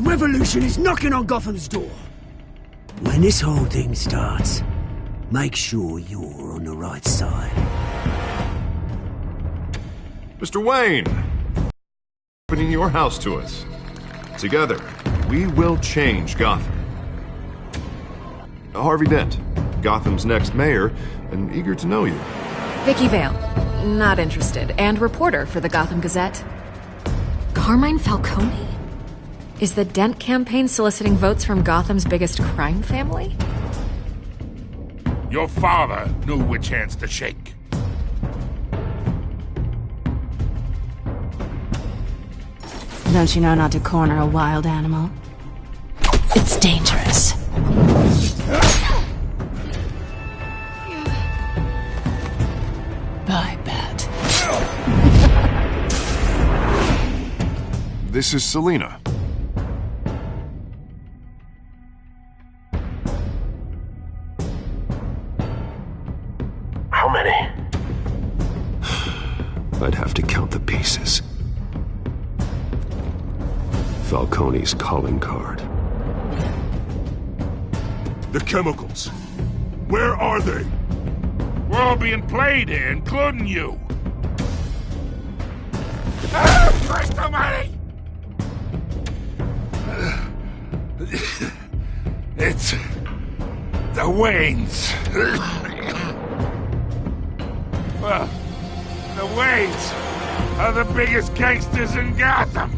revolution is knocking on Gotham's door. When this whole thing starts, make sure you're on the right side. Mr. Wayne, opening your house to us. Together, we will change Gotham. Harvey Dent, Gotham's next mayor, and eager to know you. Vicky Vale, not interested, and reporter for the Gotham Gazette. Carmine Falcone? Is the Dent campaign soliciting votes from Gotham's biggest crime family? Your father knew which hands to shake. Don't you know not to corner a wild animal? It's dangerous. I bet. This is Selina. How many? I'd have to count the pieces. Falcone's calling card. The chemicals. Where are they? We're all being played here, including you. Christ almighty! It's the Waynes. Well, the Waynes are the biggest gangsters in Gotham.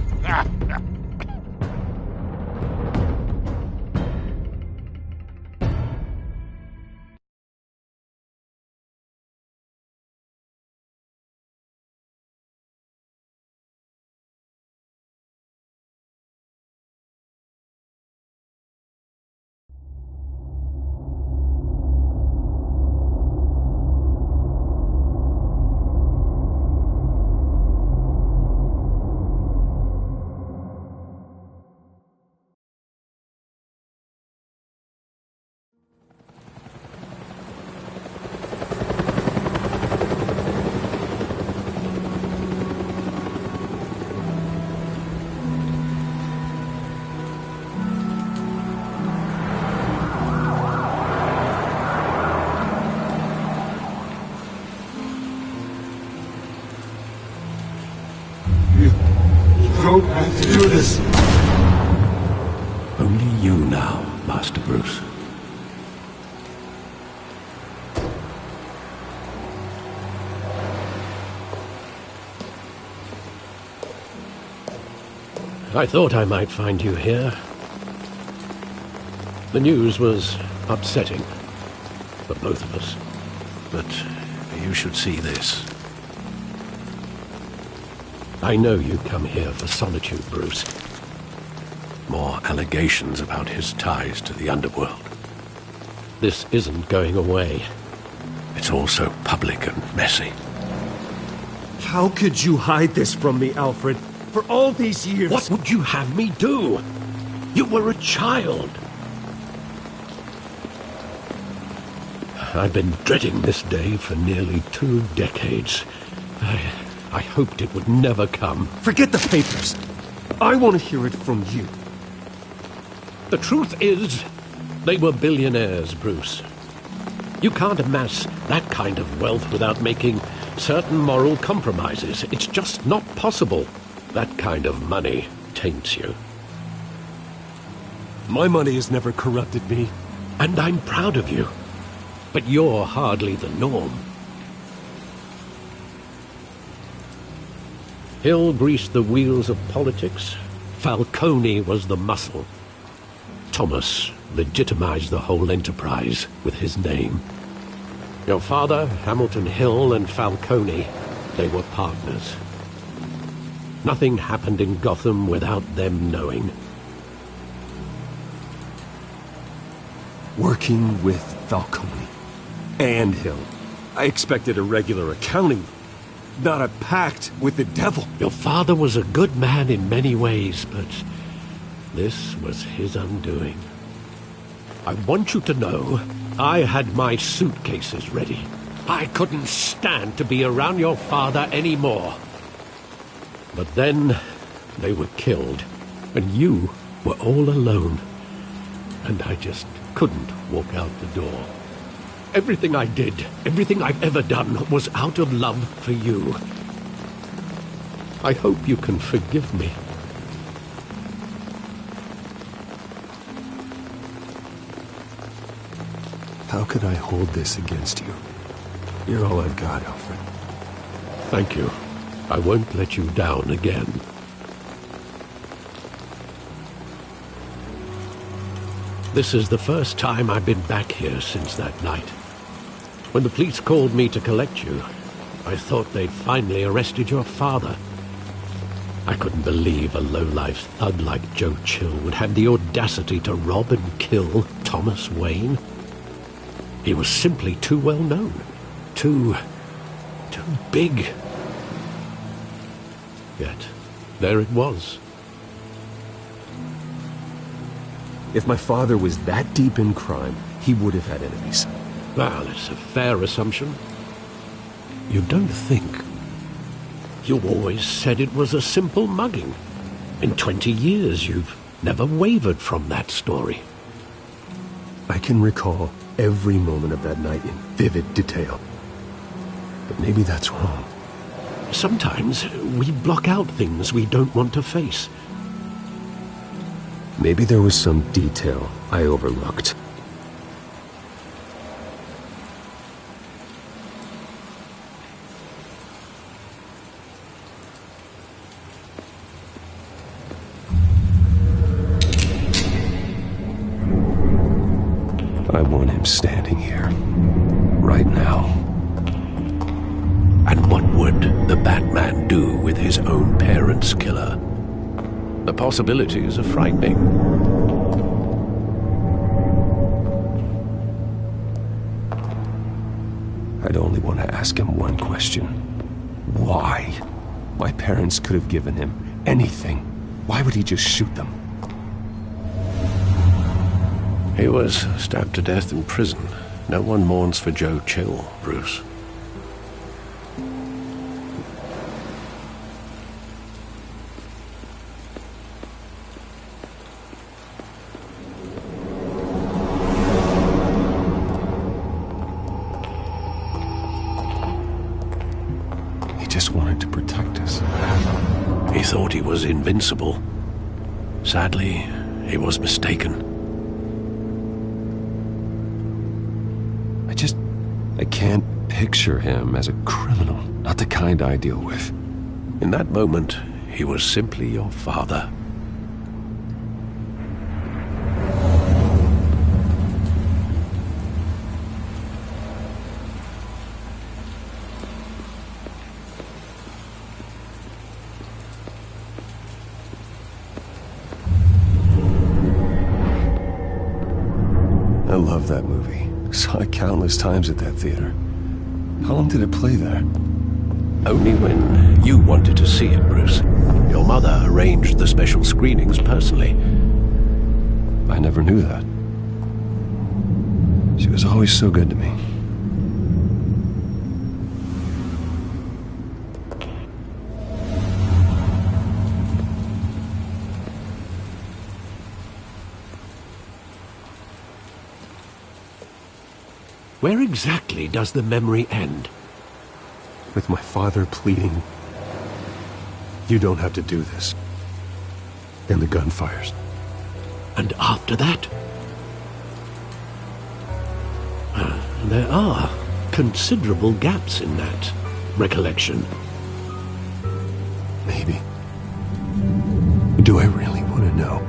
Don't have to do this. Only you now, Master Bruce. I thought I might find you here. The news was upsetting for both of us. But you should see this. I know you come here for solitude, Bruce. More allegations about his ties to the underworld. This isn't going away. It's all so public and messy. How could you hide this from me, Alfred? For all these years... What would you have me do? You were a child. I've been dreading this day for nearly 2 decades. I hoped it would never come. Forget the papers. I want to hear it from you. The truth is, they were billionaires, Bruce. You can't amass that kind of wealth without making certain moral compromises. It's just not possible. That kind of money taints you. My money has never corrupted me. And I'm proud of you. But you're hardly the norm. Hill greased the wheels of politics. Falcone was the muscle. Thomas legitimized the whole enterprise with his name. Your father, Hamilton Hill, and Falcone, they were partners. Nothing happened in Gotham without them knowing. Working with Falcone and Hill. I expected a regular accounting, not a pact with the devil. Your father was a good man in many ways, but this was his undoing. I want you to know, I had my suitcases ready. I couldn't stand to be around your father anymore. But then, they were killed, and you were all alone, and I just couldn't walk out the door. Everything I did, everything I've ever done, was out of love for you. I hope you can forgive me. How could I hold this against you? You're all I've got, Alfred. Thank you. I won't let you down again. This is the first time I've been back here since that night. When the police called me to collect you, I thought they'd finally arrested your father. I couldn't believe a low-life thug like Joe Chill would have the audacity to rob and kill Thomas Wayne. He was simply too well known. Too big. Yet, there it was. If my father was that deep in crime, he would have had enemies. Well, it's a fair assumption. You don't think? You always said it was a simple mugging. In 20 years, you've never wavered from that story. I can recall every moment of that night in vivid detail. But maybe that's wrong. Sometimes we block out things we don't want to face. Maybe there was some detail I overlooked. I want him standing here, right now. And what would the Batman do with his own parents' killer? The possibilities are frightening. I'd only want to ask him one question. Why? My parents could have given him anything. Why would he just shoot them? He was stabbed to death in prison. No one mourns for Joe Chill, Bruce. He just wanted to protect us. He thought he was invincible. Sadly, he was mistaken. I can't picture him as a criminal, not the kind I deal with. In that moment, he was simply your father. I love that movie. Saw it countless times at that theater. How long did it play there? Only when you wanted to see it, Bruce. Your mother arranged the special screenings personally. I never knew that. She was always so good to me. Where exactly does the memory end? With my father pleading, "You don't have to do this." And the gun fires. And after that? There are considerable gaps in that recollection. Maybe. Do I really want to know?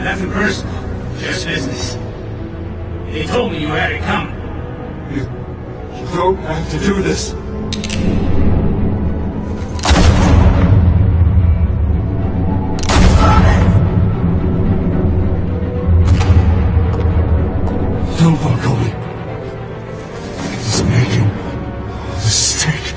Nothing personal, just business. They told me you had it coming. You don't have to do this. No, Falcone. He's making a mistake.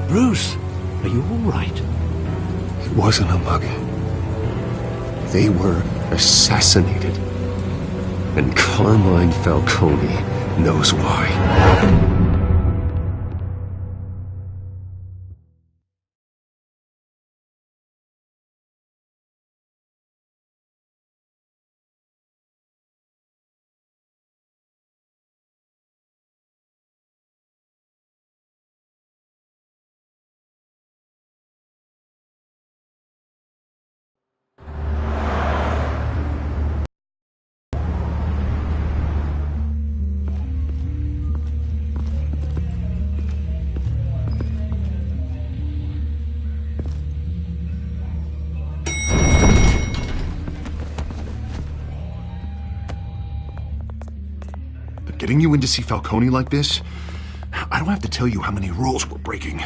Bruce, are you all right? It wasn't a mugging. They were assassinated. And Carmine Falcone knows why. But getting you in to see Falcone like this, I don't have to tell you how many rules we're breaking.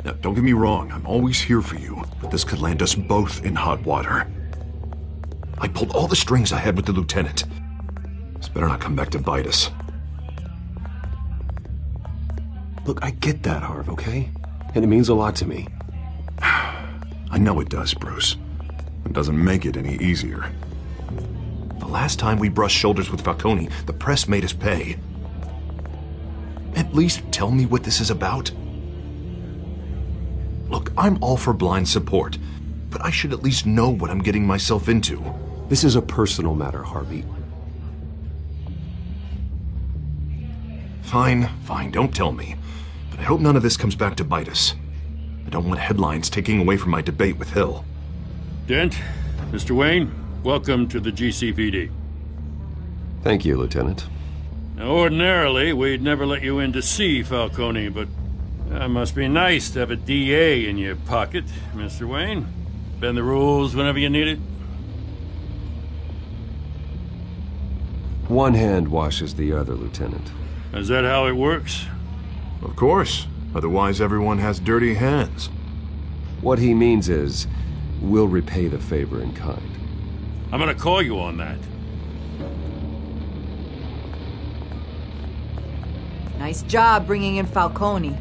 Now, don't get me wrong, I'm always here for you, but this could land us both in hot water. I pulled all the strings I had with the lieutenant. This better not come back to bite us. Look, I get that, Harv, okay? And it means a lot to me. I know it does, Bruce. It doesn't make it any easier. The last time we brushed shoulders with Falcone, the press made us pay. At least tell me what this is about. Look, I'm all for blind support, but I should at least know what I'm getting myself into. This is a personal matter, Harvey. Fine, don't tell me. But I hope none of this comes back to bite us. I don't want headlines taking away from my debate with Hill. Dent, Mr. Wayne, welcome to the GCPD. Thank you, Lieutenant. Now, ordinarily, we'd never let you in to see Falcone, but it must be nice to have a DA in your pocket, Mr. Wayne. Bend the rules whenever you need it. One hand washes the other, Lieutenant. Is that how it works? Of course. Otherwise, everyone has dirty hands. What he means is, we'll repay the favor in kind. I'm gonna call you on that. Nice job bringing in Falcone.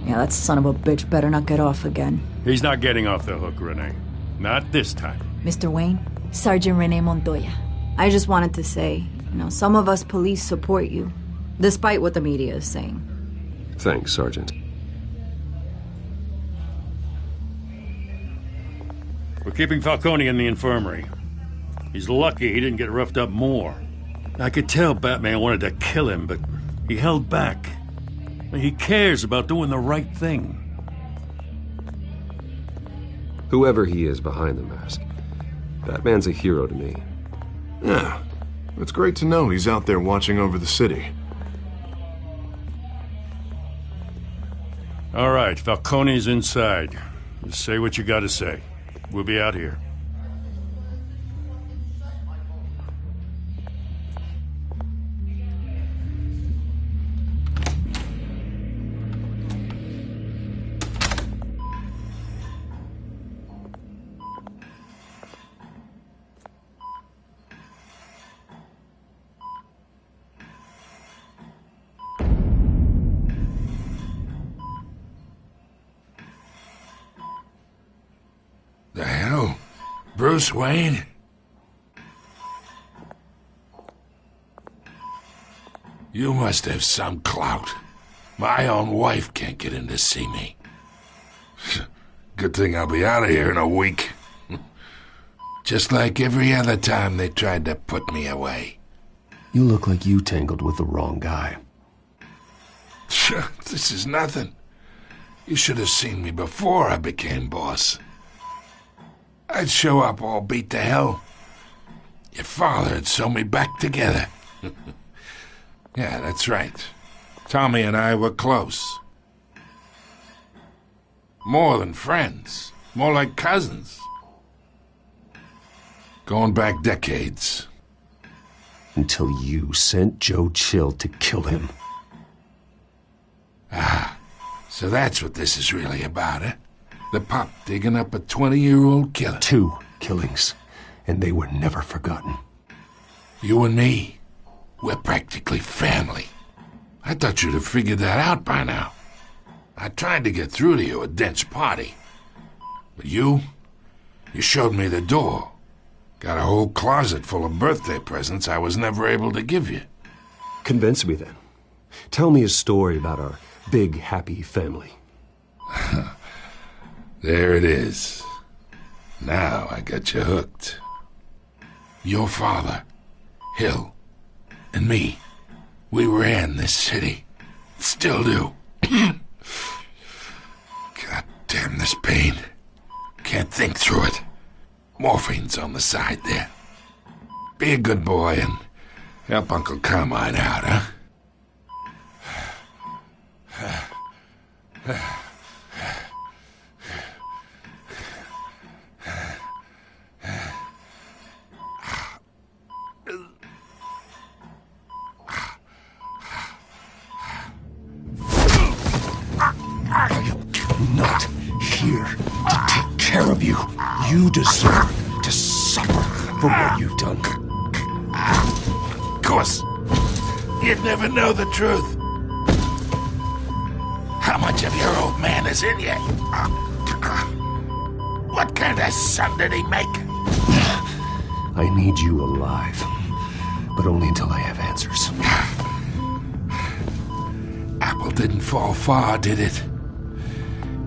Yeah, that son of a bitch better not get off again. He's not getting off the hook, Renee. Not this time. Mr. Wayne, Sergeant Renee Montoya. I just wanted to say, some of us police support you, despite what the media is saying. Thanks, Sergeant. We're keeping Falcone in the infirmary. He's lucky he didn't get roughed up more. I could tell Batman wanted to kill him, but he held back. He cares about doing the right thing. Whoever he is behind the mask, Batman's a hero to me. Yeah, it's great to know he's out there watching over the city. All right, Falcone's inside. Just say what you gotta say. We'll be out here. The hell? Bruce Wayne? You must have some clout. My own wife can't get in to see me. Good thing I'll be out of here in a week. Just like every other time they tried to put me away. You look like you tangled with the wrong guy. This is nothing. You should have seen me before I became boss. I'd show up all beat to hell. Your father had sewn me back together. Yeah, that's right. Tommy and I were close. More than friends. More like cousins. Going back decades. Until you sent Joe Chill to kill him. Ah, so that's what this is really about, eh? The pup digging up a 20-year-old killer. 2 killings, and they were never forgotten. You and me, we're practically family. I thought you'd have figured that out by now. I tried to get through to you at Dent's party. But you showed me the door. Got a whole closet full of birthday presents I was never able to give you. Convince me then. Tell me a story about our big, happy family. There it is. Now I got you hooked. Your father, Hill, and me, we ran this city. Still do. God damn this pain. Can't think through it. Morphine's on the side there. Be a good boy and help Uncle Carmine out, huh? Not here to take care of you. You deserve to suffer for what you've done. Of course, you'd never know the truth. How much of your old man is in you? What kind of son did he make? I need you alive, but only until I have answers. Apple didn't fall far, did it?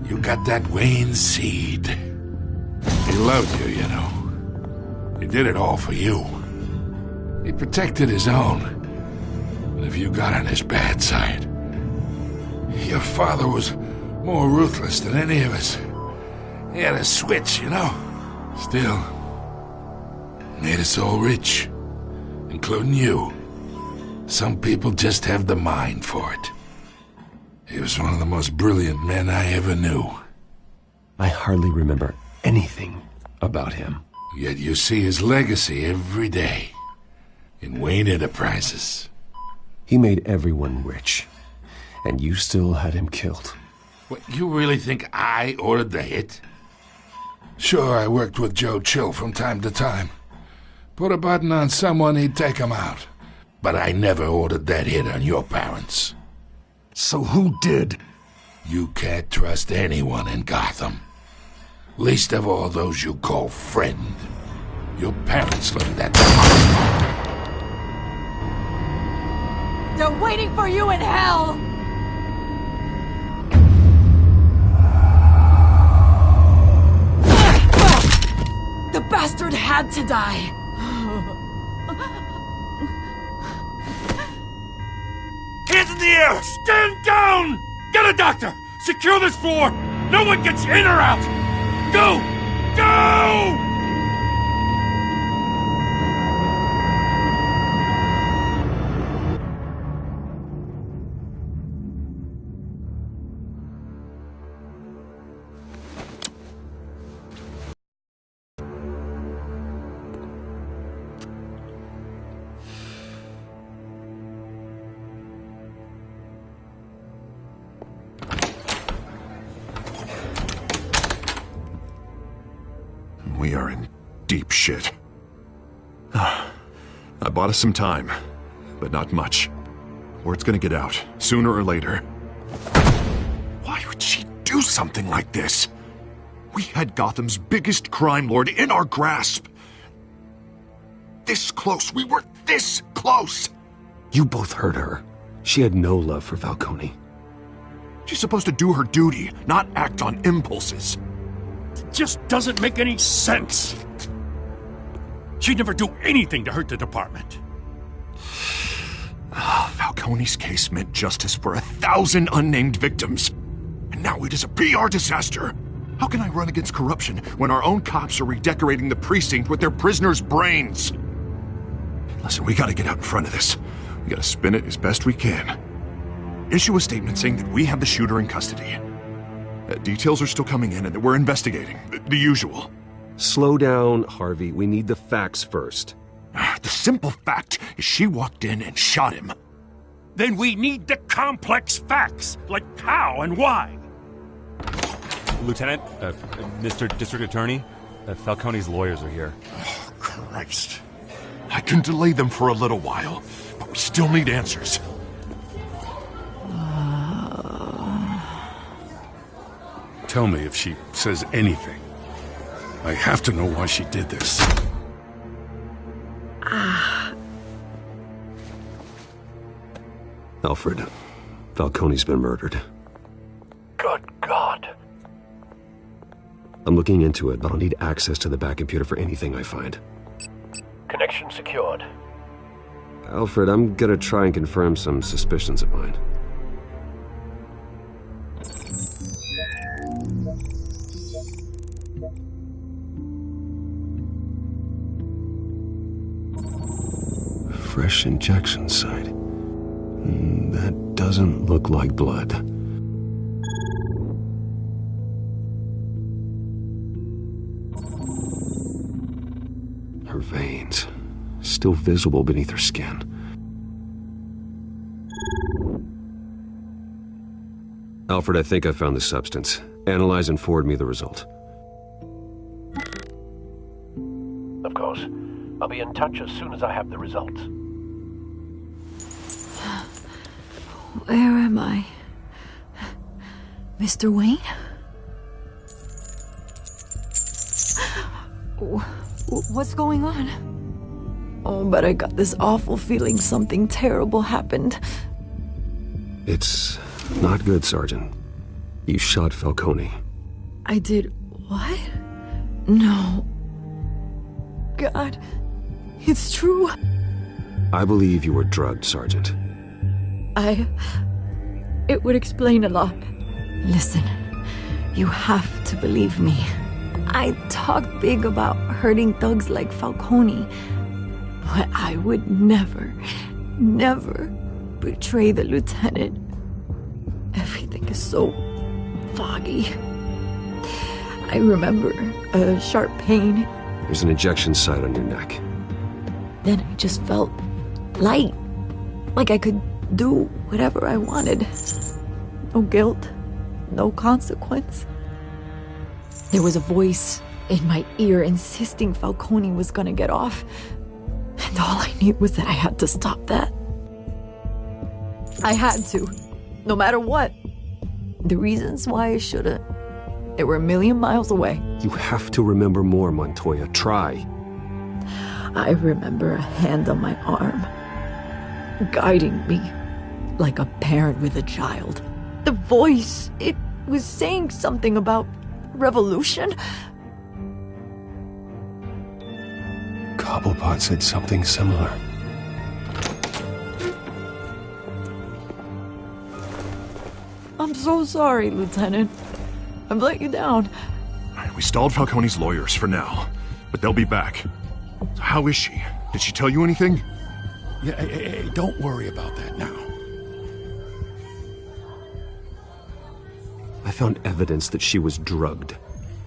You got that Wayne seed. He loved you, you know. He did it all for you. He protected his own. And if you got on his bad side, your father was more ruthless than any of us. He had a switch, you know. Still, made us all rich, including you. Some people just have the mind for it. He was one of the most brilliant men I ever knew. I hardly remember anything about him. Yet you see his legacy every day in Wayne Enterprises. He made everyone rich, and you still had him killed. What, you really think I ordered the hit? Sure, I worked with Joe Chill from time to time. Put a button on someone, he'd take him out. But I never ordered that hit on your parents. So who did? You can't trust anyone in Gotham. Least of all those you call friend. Your parents learned that. They're waiting for you in hell! The bastard had to die! Hands in the air! Stand down! Get a doctor! Secure this floor! No one gets in or out! Go! Go! We are in deep shit. I bought us some time, but not much. Word's gonna get out, sooner or later. Why would she do something like this? We had Gotham's biggest crime lord in our grasp. This close, we were this close! You both hurt her. She had no love for Falcone. She's supposed to do her duty, not act on impulses. Just doesn't make any sense. She'd never do anything to hurt the department. Falcone's case meant justice for 1,000 unnamed victims. And now it is a PR disaster. How can I run against corruption when our own cops are redecorating the precinct with their prisoners' brains? Listen, we gotta get out in front of this. We gotta spin it as best we can. Issue a statement saying that we have the shooter in custody. Details are still coming in and that we're investigating. The usual. Slow down, Harvey. We need the facts first. The simple fact is she walked in and shot him. Then we need the complex facts, like how and why. Lieutenant, Mr. District Attorney, Falcone's lawyers are here. Oh, Christ. I can delay them for a little while, but we still need answers. Tell me if she says anything. I have to know why she did this. Alfred, Falcone's been murdered. Good God. I'm looking into it, but I'll need access to the back computer for anything I find. Connection secured. Alfred, I'm gonna try and confirm some suspicions of mine. Fresh injection site. That doesn't look like blood. Her veins, still visible beneath her skin. Alfred, I think I found the substance. Analyze and forward me the result. Of course. I'll be in touch as soon as I have the results. Where am I? Mr. Wayne? What's going on? Oh, but I got this awful feeling something terrible happened. It's not good, Sergeant. You shot Falcone. I did what? No. God, it's true. I believe you were drugged, Sergeant. It would explain a lot. Listen, you have to believe me. I talked big about hurting thugs like Falcone, but I would never betray the lieutenant. Everything is so foggy. I remember a sharp pain. There's an injection site on your neck. Then I just felt light, like I could do whatever I wanted. No guilt, no consequence. There was a voice in my ear insisting Falcone was gonna get off, and all I knew was that I had to stop that. I had to, no matter what. The reasons why I shouldn't, they were a million miles away. You have to remember more, Montoya. Try. I remember a hand on my arm, guiding me like a parent with a child. The voice, it was saying something about revolution. Cobblepot said something similar. I'm so sorry, Lieutenant. I've let you down. We stalled Falcone's lawyers for now, but they'll be back. So how is she? Did she tell you anything? Yeah, hey, don't worry about that now. I found evidence that she was drugged.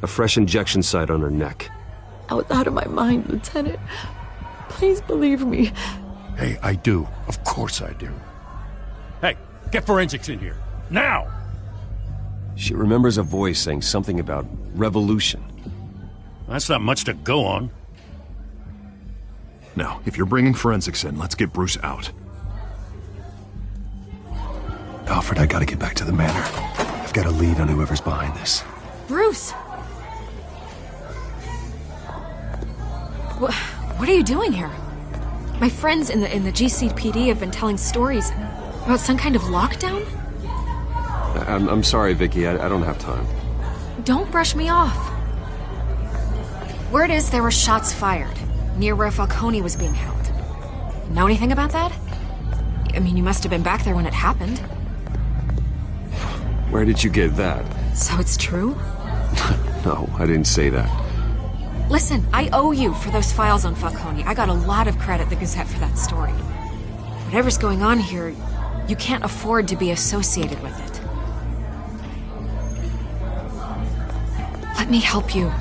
A fresh injection site on her neck. I was out of my mind, Lieutenant. Please believe me. Hey, I do. Of course I do. Hey, get forensics in here. Now! She remembers a voice saying something about revolution. That's not much to go on. Now, if you're bringing forensics in, let's get Bruce out. Alfred, I gotta get back to the manor. I've got a lead on whoever's behind this. Bruce! What are you doing here? My friends in the GCPD have been telling stories about some kind of lockdown? I'm sorry, Vicky. I don't have time. Don't brush me off. Word is there were shots fired. near where Falcone was being held. Know anything about that? I mean, you must have been back there when it happened. Where did you get that? So it's true? No, I didn't say that. Listen, I owe you for those files on Falcone. I got a lot of credit at the Gazette for that story. Whatever's going on here, you can't afford to be associated with it. Let me help you.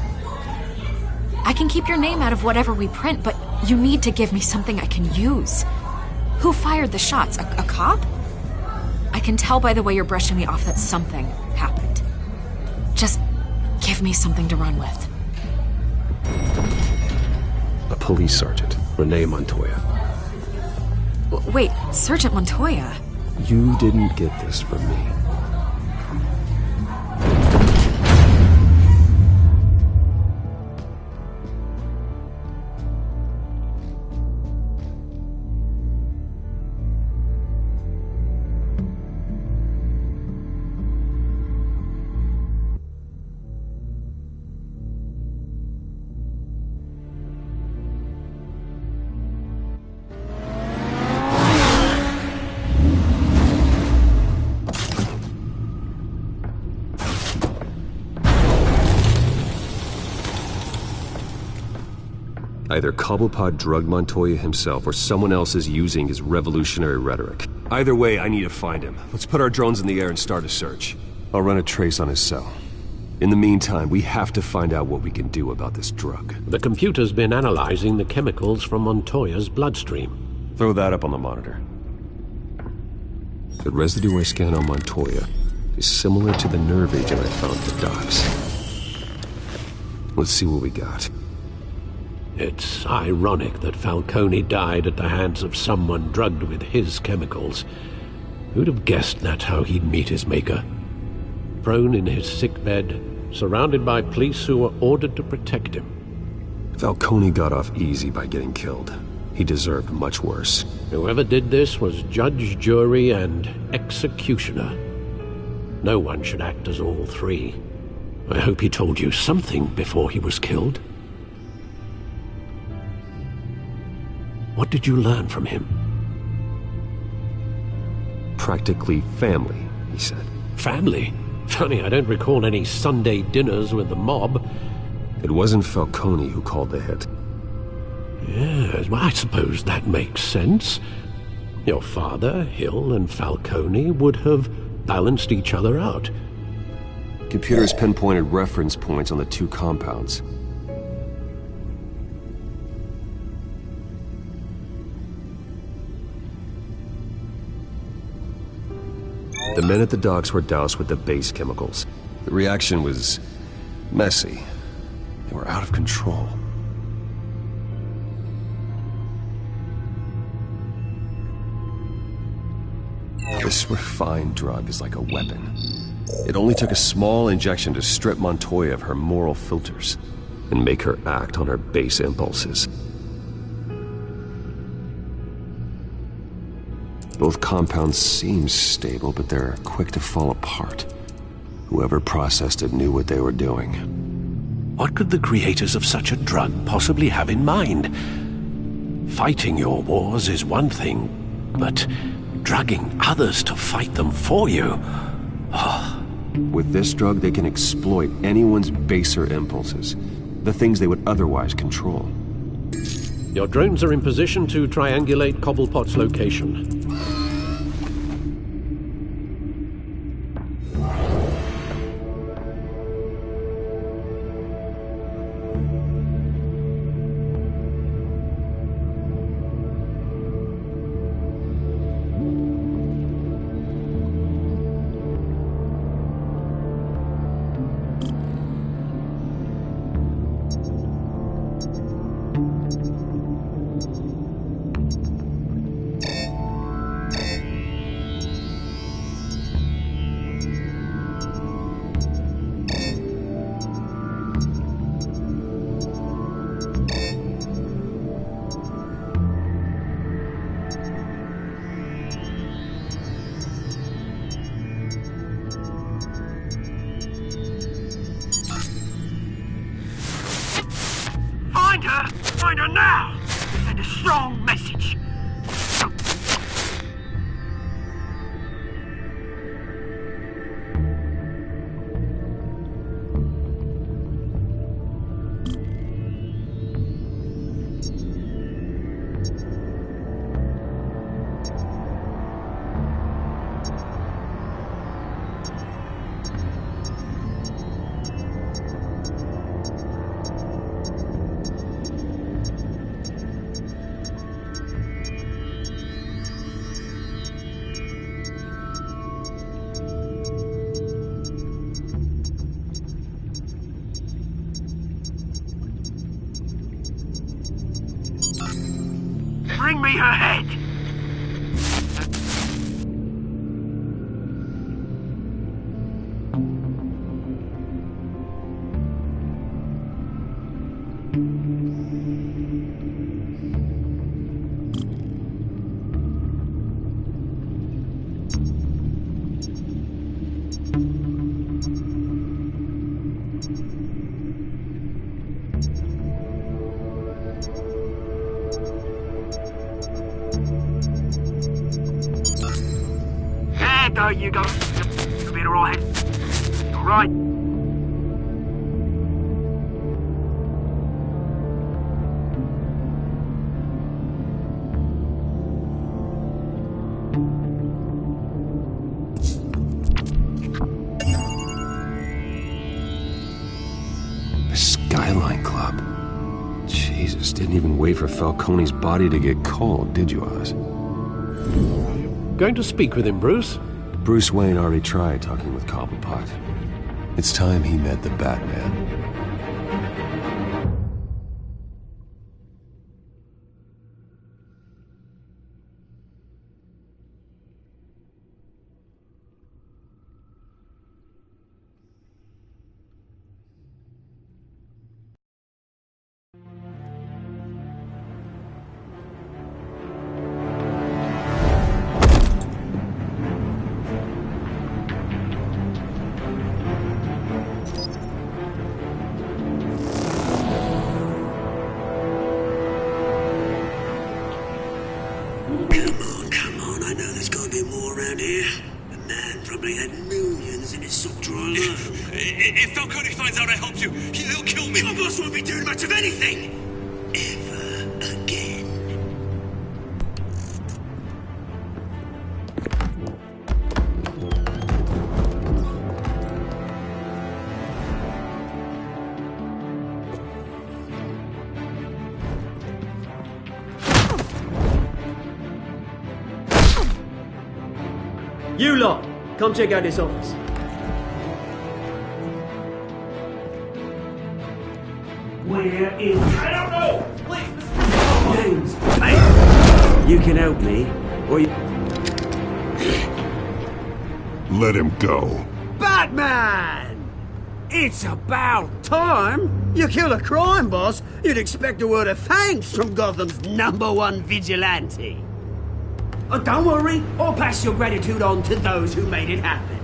I can keep your name out of whatever we print, but you need to give me something I can use. Who fired the shots? A cop? I can tell by the way you're brushing me off that something happened. Just give me something to run with. A police sergeant, Renee Montoya. Wait, Sergeant Montoya? You didn't get this from me. Either Cobblepot drugged Montoya himself, or someone else is using his revolutionary rhetoric. Either way, I need to find him. Let's put our drones in the air and start a search. I'll run a trace on his cell. In the meantime, we have to find out what we can do about this drug. The computer's been analyzing the chemicals from Montoya's bloodstream. Throw that up on the monitor. The residue I scan on Montoya is similar to the nerve agent I found at the docks. Let's see what we got. It's ironic that Falcone died at the hands of someone drugged with his chemicals. Who'd have guessed that's how he'd meet his maker? Prone in his sickbed, surrounded by police who were ordered to protect him. Falcone got off easy by getting killed. He deserved much worse. Whoever did this was judge, jury, and executioner. No one should act as all three. I hope he told you something before he was killed. What did you learn from him? Practically family, he said. Family? Funny, I don't recall any Sunday dinners with the mob. It wasn't Falcone who called the hit. Yes, well, I suppose that makes sense. Your father, Hill, and Falcone would have balanced each other out. Computers pinpointed reference points on the two compounds. The men at the docks were doused with the base chemicals. The reaction was messy. They were out of control. This refined drug is like a weapon. It only took a small injection to strip Montoya of her moral filters and make her act on her base impulses. Both compounds seem stable, but they're quick to fall apart. Whoever processed it knew what they were doing. What could the creators of such a drug possibly have in mind? Fighting your wars is one thing, but drugging others to fight them for you? Oh. With this drug, they can exploit anyone's baser impulses, the things they would otherwise control. Your drones are in position to triangulate Cobblepot's location. Find her! find her now! Send a strong message. Bring me her head! There you go. You'll be alright. Alright. The Skyline Club. Jesus, didn't even wait for Falcone's body to get cold, did you, Oz? Going to speak with him, Bruce? Bruce Wayne already tried talking with Cobblepot. It's time he met the Batman. Come on, I know there's gotta be more around here. The man probably had millions in his sock drawer alone. If Falcone finds out I helped you, he'll kill me. Your boss won't be doing much of anything! Ever again. You lot, come check out this office. Where is... I don't know! Please, James, mate! You can help me, or you... Let him go. Batman! It's about time! You kill a crime boss, you'd expect a word of thanks from Gotham's #1 vigilante. Oh, don't worry, I'll pass your gratitude on to those who made it happen.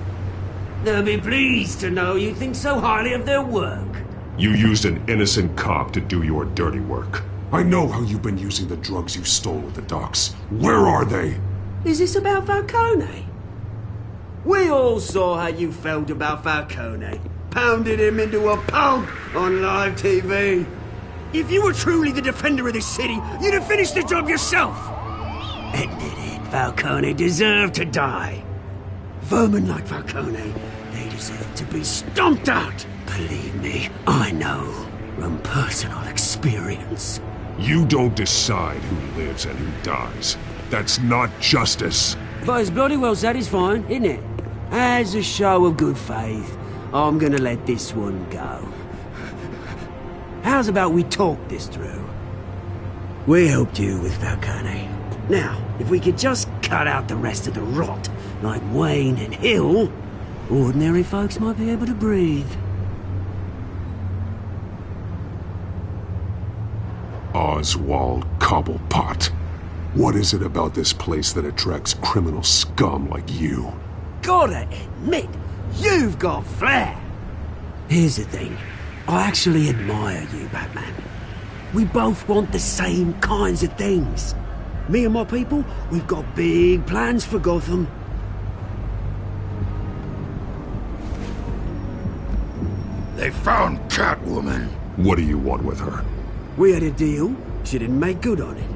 They'll be pleased to know you think so highly of their work. You used an innocent cop to do your dirty work. I know how you've been using the drugs you stole at the docks. Where are they? Is this about Falcone? We all saw how you felt about Falcone. Pounded him into a pulp on live TV. If you were truly the defender of this city, you'd have finished the job yourself. Admit it, Falcone deserved to die. Vermin like Falcone, they deserve to be stomped out. Believe me, I know from personal experience. You don't decide who lives and who dies. That's not justice. But it's bloody well satisfying, isn't it? As a show of good faith, I'm gonna let this one go. How's about we talk this through? We helped you with Falcone. Now, if we could just cut out the rest of the rot, like Wayne and Hill, ordinary folks might be able to breathe. Oswald Cobblepot. What is it about this place that attracts criminal scum like you? Gotta admit, you've got flair. Here's the thing. I actually admire you, Batman. We both want the same kinds of things. Me and my people, we've got big plans for Gotham. They found Catwoman. What do you want with her? We had a deal. She didn't make good on it.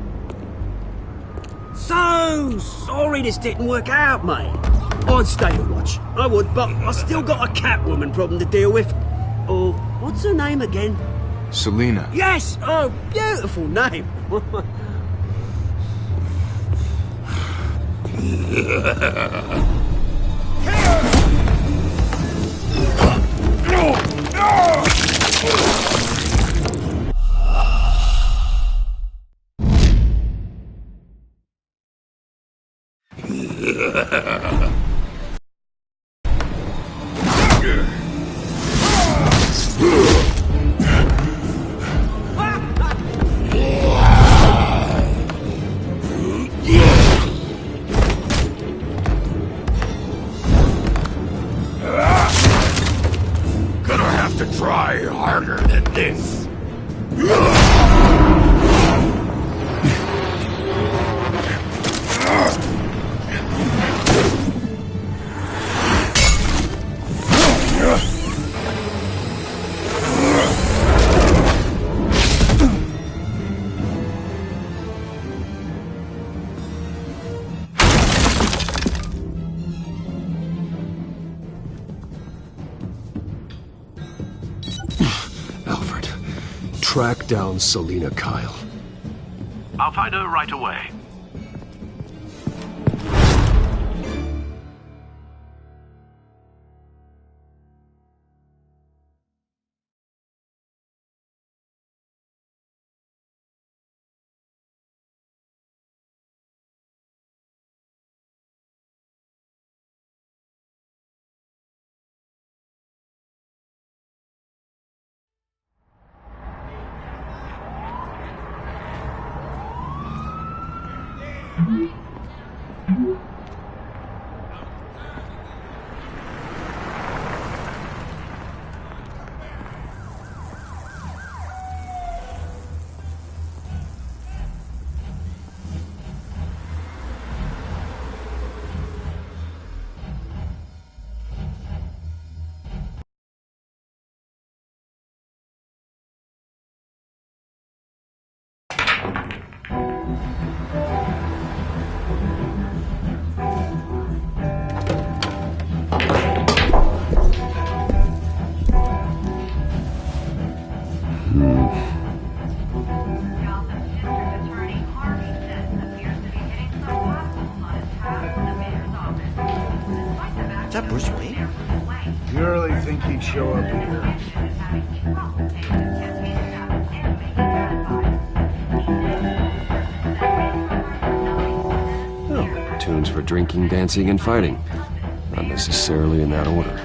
So sorry this didn't work out, mate. I'd stay to watch. I would, but I still got a Catwoman problem to deal with. Oh, what's her name again? Selina. Yes! Oh, beautiful name. Gonna have to try harder than this. Alfred, track down Selina Kyle. I'll find her right away. Is that Bruce Wayne? You really think he'd show up here? Oh, tunes for drinking, dancing, and fighting. Not necessarily in that order.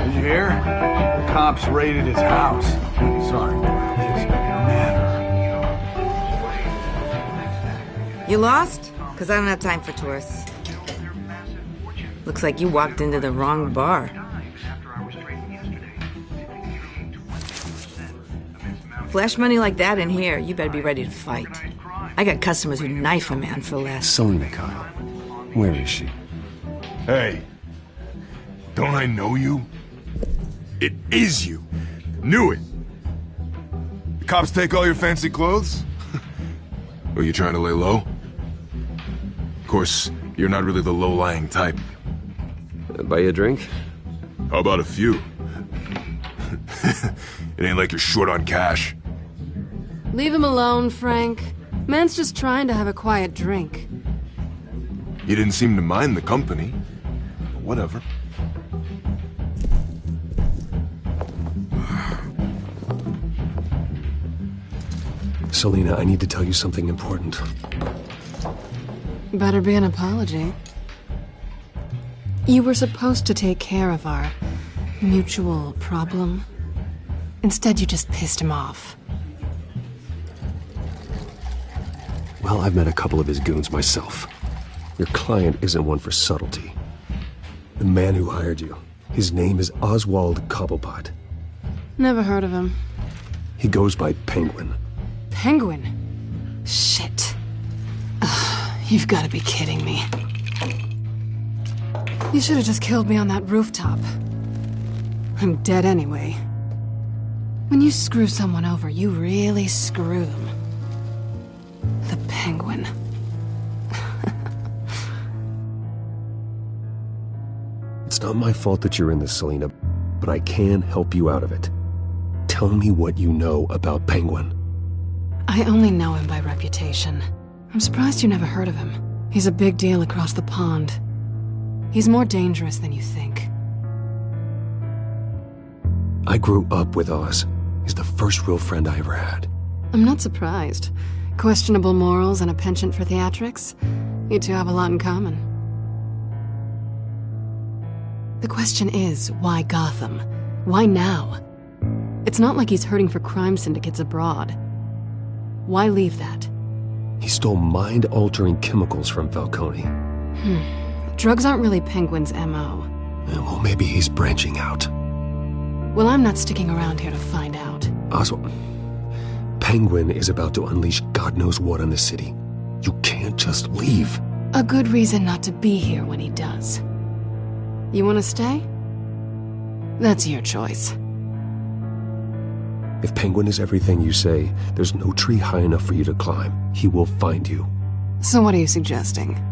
Did you hear? The cops raided his house. Sorry, his manor. You lost? Because I don't have time for tourists. Looks like you walked into the wrong bar. Flash money like that in here, you better be ready to fight. I got customers who knife a man for less. Selina Kyle. Where is she? Hey, don't I know you? It is you. Knew it. The cops take all your fancy clothes? Are you trying to lay low? Of course, you're not really the low-lying type. Buy you a drink? How about a few? It ain't like you're short on cash. Leave him alone, Frank. Man's just trying to have a quiet drink. You didn't seem to mind the company. Whatever. Selina, I need to tell you something important. Better be an apology. You were supposed to take care of our mutual problem. Instead, you just pissed him off. Well, I've met a couple of his goons myself. Your client isn't one for subtlety. The man who hired you, his name is Oswald Cobblepot. Never heard of him. He goes by Penguin. Penguin? Shit. Ugh, you've got to be kidding me. You should have just killed me on that rooftop. I'm dead anyway. When you screw someone over, you really screw them. The Penguin. It's not my fault that you're in this, Selina, but I can help you out of it. Tell me what you know about Penguin. I only know him by reputation. I'm surprised you never heard of him. He's a big deal across the pond. He's more dangerous than you think. I grew up with Oz. He's the first real friend I ever had. I'm not surprised. Questionable morals and a penchant for theatrics. You two have a lot in common. The question is, why Gotham? Why now? It's not like he's hurting for crime syndicates abroad. Why leave that? He stole mind-altering chemicals from Falcone. Drugs aren't really Penguin's M.O. Well, maybe he's branching out. Well, I'm not sticking around here to find out. Oswald, Penguin is about to unleash God knows what on the city. You can't just leave. A good reason not to be here when he does. You want to stay? That's your choice. If Penguin is everything you say, there's no tree high enough for you to climb. He will find you. So what are you suggesting?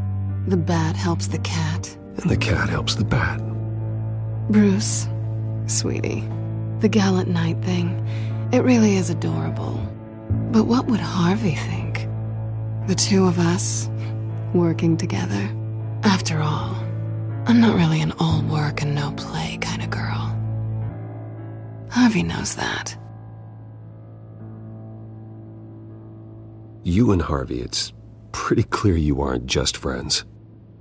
The bat helps the cat? And the cat helps the bat. Bruce, sweetie, the gallant knight thing, it really is adorable. But what would Harvey think? The two of us, working together? After all, I'm not really an all work and no play kind of girl. Harvey knows that. You and Harvey, it's pretty clear you aren't just friends.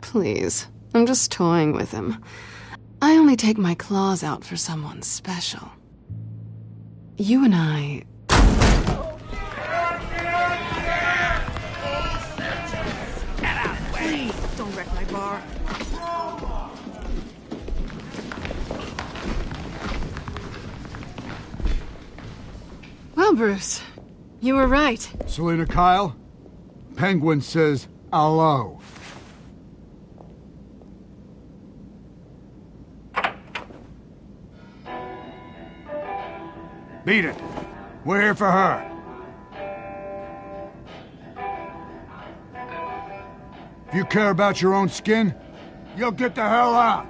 Please, I'm just toying with him. I only take my claws out for someone special. You and I... Please, don't wreck my bar. Well, Bruce, you were right. Selina Kyle, Penguin says hello. Beat it. We're here for her. If you care about your own skin, you'll get the hell out.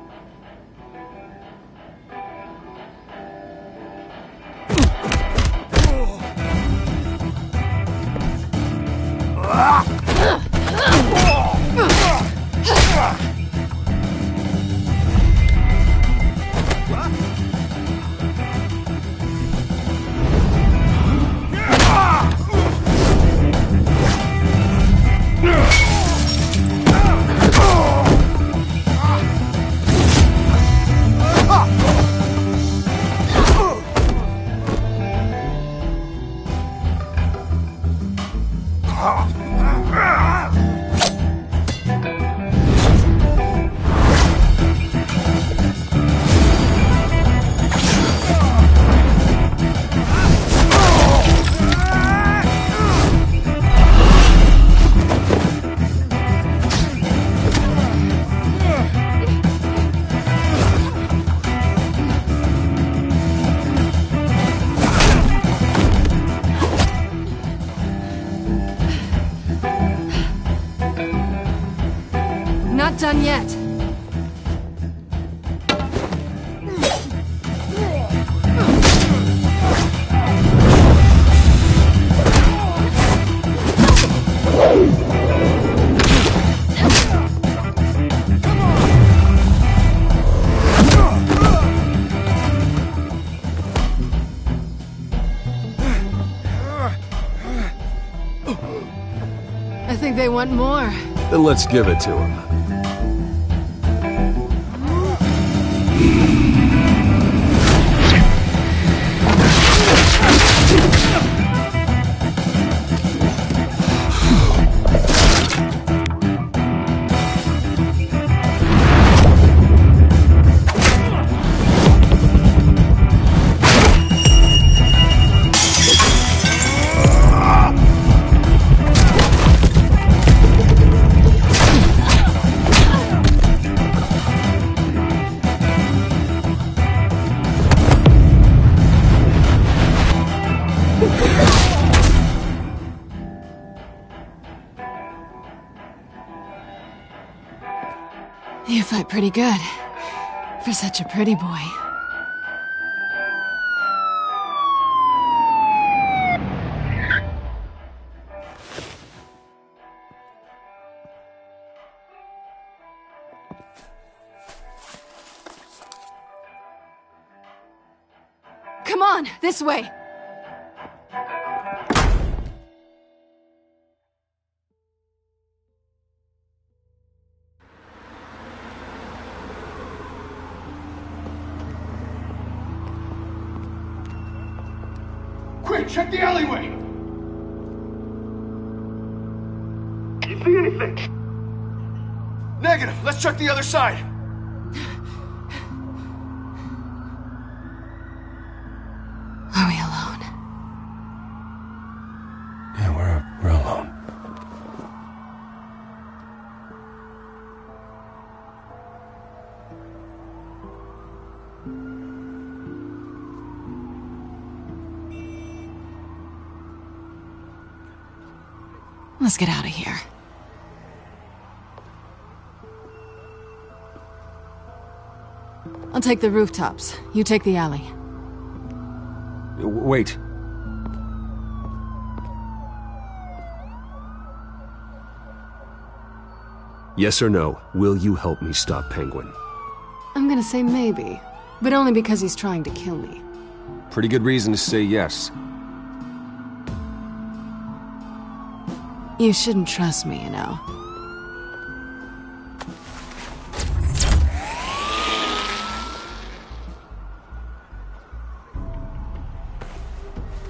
Not done yet. I think they want more. Then let's give it to him. You fight pretty good. For such a pretty boy. Come on, this way! Quick, check the alleyway! You see anything? Negative. Let's check the other side. Are we alone? Yeah, we're alone. Let's get out of here. I'll take the rooftops. You take the alley. Wait. Yes or no, will you help me stop Penguin? I'm gonna say maybe, but only because he's trying to kill me. Pretty good reason to say yes. You shouldn't trust me, you know.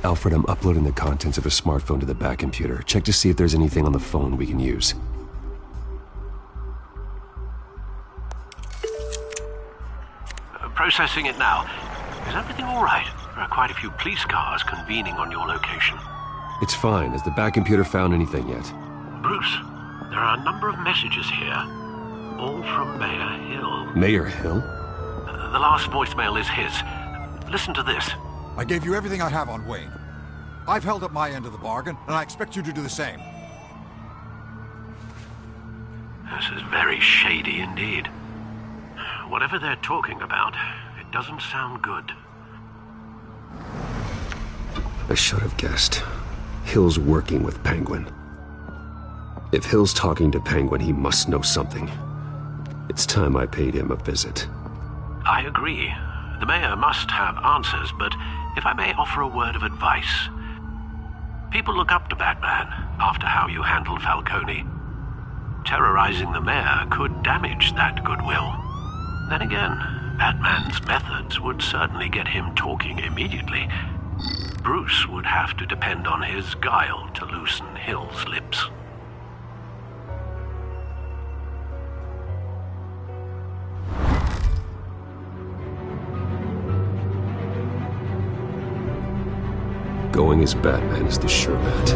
Alfred, I'm uploading the contents of a smartphone to the back computer. Check to see if there's anything on the phone we can use. Processing it now. Is everything all right? There are quite a few police cars convening on your location. It's fine. Has the back computer found anything yet? Bruce, there are a number of messages here. All from Mayor Hill. Mayor Hill? The last voicemail is his. Listen to this. I gave you everything I have on Wayne. I've held up my end of the bargain, and I expect you to do the same. This is very shady indeed. Whatever they're talking about, it doesn't sound good. I should have guessed. Hill's working with Penguin. If Hill's talking to Penguin, he must know something. It's time I paid him a visit. I agree. The mayor must have answers, but if I may offer a word of advice. People look up to Batman after how you handled Falcone. Terrorizing the mayor could damage that goodwill. Then again, Batman's methods would certainly get him talking immediately. Bruce would have to depend on his guile to loosen Hill's lips. Going as Batman is the sure bet.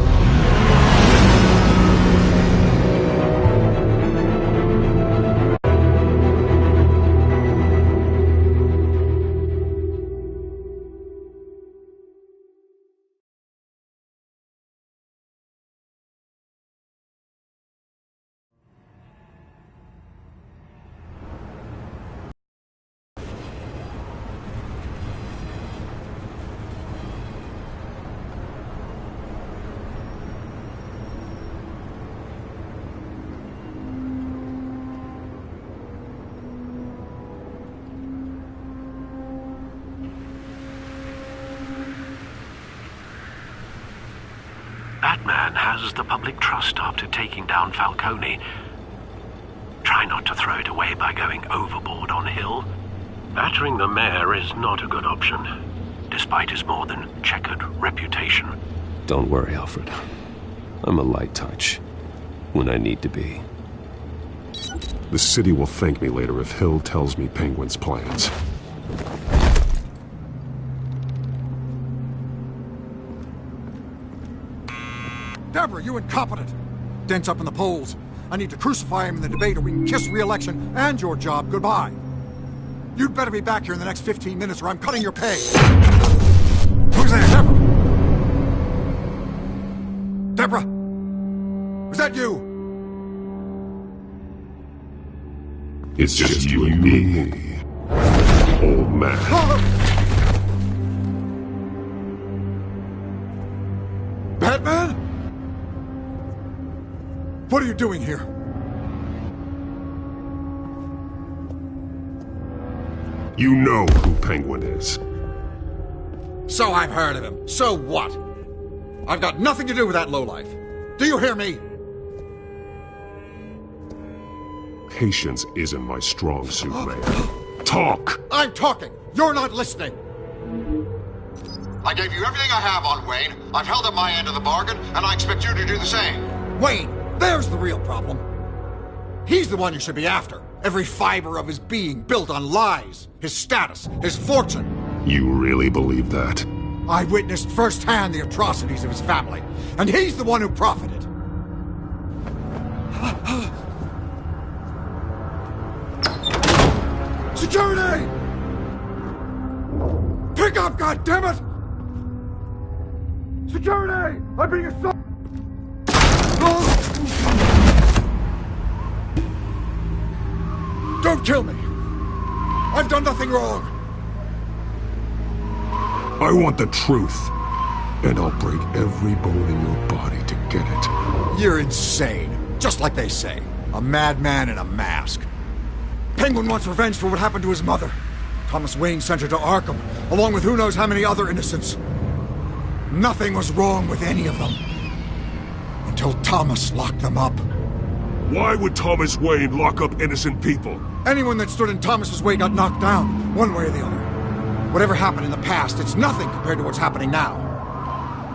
Batman has the public trust after taking down Falcone. Try not to throw it away by going overboard on Hill. Battering the mayor is not a good option, despite his more than checkered reputation. Don't worry, Alfred. I'm a light touch when I need to be. The city will thank me later if Hill tells me Penguin's plans. Deborah, you incompetent! Dent's up in the polls. I need to crucify him in the debate or we can kiss re-election and your job goodbye. You'd better be back here in the next 15 minutes or I'm cutting your pay. Who's there, Deborah? that you? It's just you and me, old man. Batman? What are you doing here? You know who Penguin is. So I've heard of him. So what? I've got nothing to do with that lowlife. Do you hear me? Patience isn't my strong suit, man. Talk! I'm talking. You're not listening. I gave you everything I have on Wayne. I've held up my end of the bargain, and I expect you to do the same. Wayne, there's the real problem. He's the one you should be after. Every fiber of his being built on lies, his status, his fortune. You really believe that? I witnessed firsthand the atrocities of his family, and he's the one who profited. Security! Pick up, goddammit! Security! I'm being assaulted! Don't kill me! I've done nothing wrong! I want the truth, and I'll break every bone in your body to get it. You're insane. Just like they say. A madman in a mask. Penguin wants revenge for what happened to his mother. Thomas Wayne sent her to Arkham, along with who knows how many other innocents. Nothing was wrong with any of them. Until Thomas locked them up. Why would Thomas Wayne lock up innocent people? Anyone that stood in Thomas's way got knocked down, one way or the other. Whatever happened in the past, it's nothing compared to what's happening now.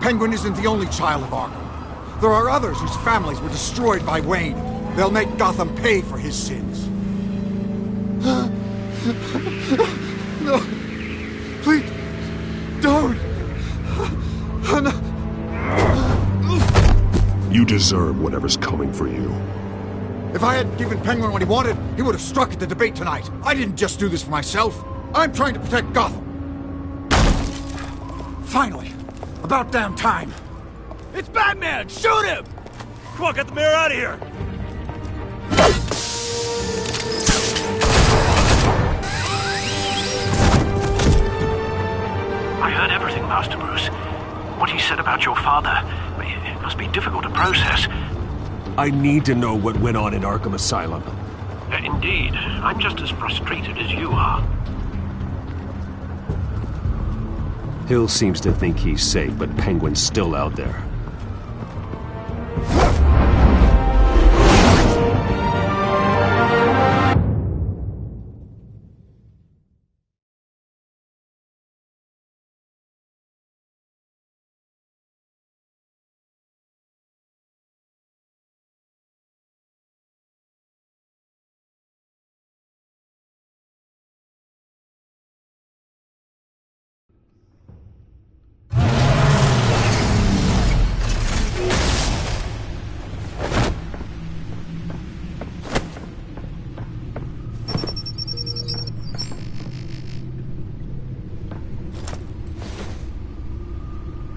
Penguin isn't the only child of Arkham. There are others whose families were destroyed by Wayne. They'll make Gotham pay for his sins. No. Please. Don't. You deserve whatever's coming for you. If I had given Penguin what he wanted, he would have struck at the debate tonight. I didn't just do this for myself. I'm trying to protect Gotham. Finally. About damn time. It's Batman! Shoot him! Come on, get the mayor out of here! I heard everything, Master Bruce. What he said about your father, it must be difficult to process. I need to know what went on in Arkham Asylum. Indeed. I'm just as frustrated as you are. Hill seems to think he's safe, but Penguin's still out there.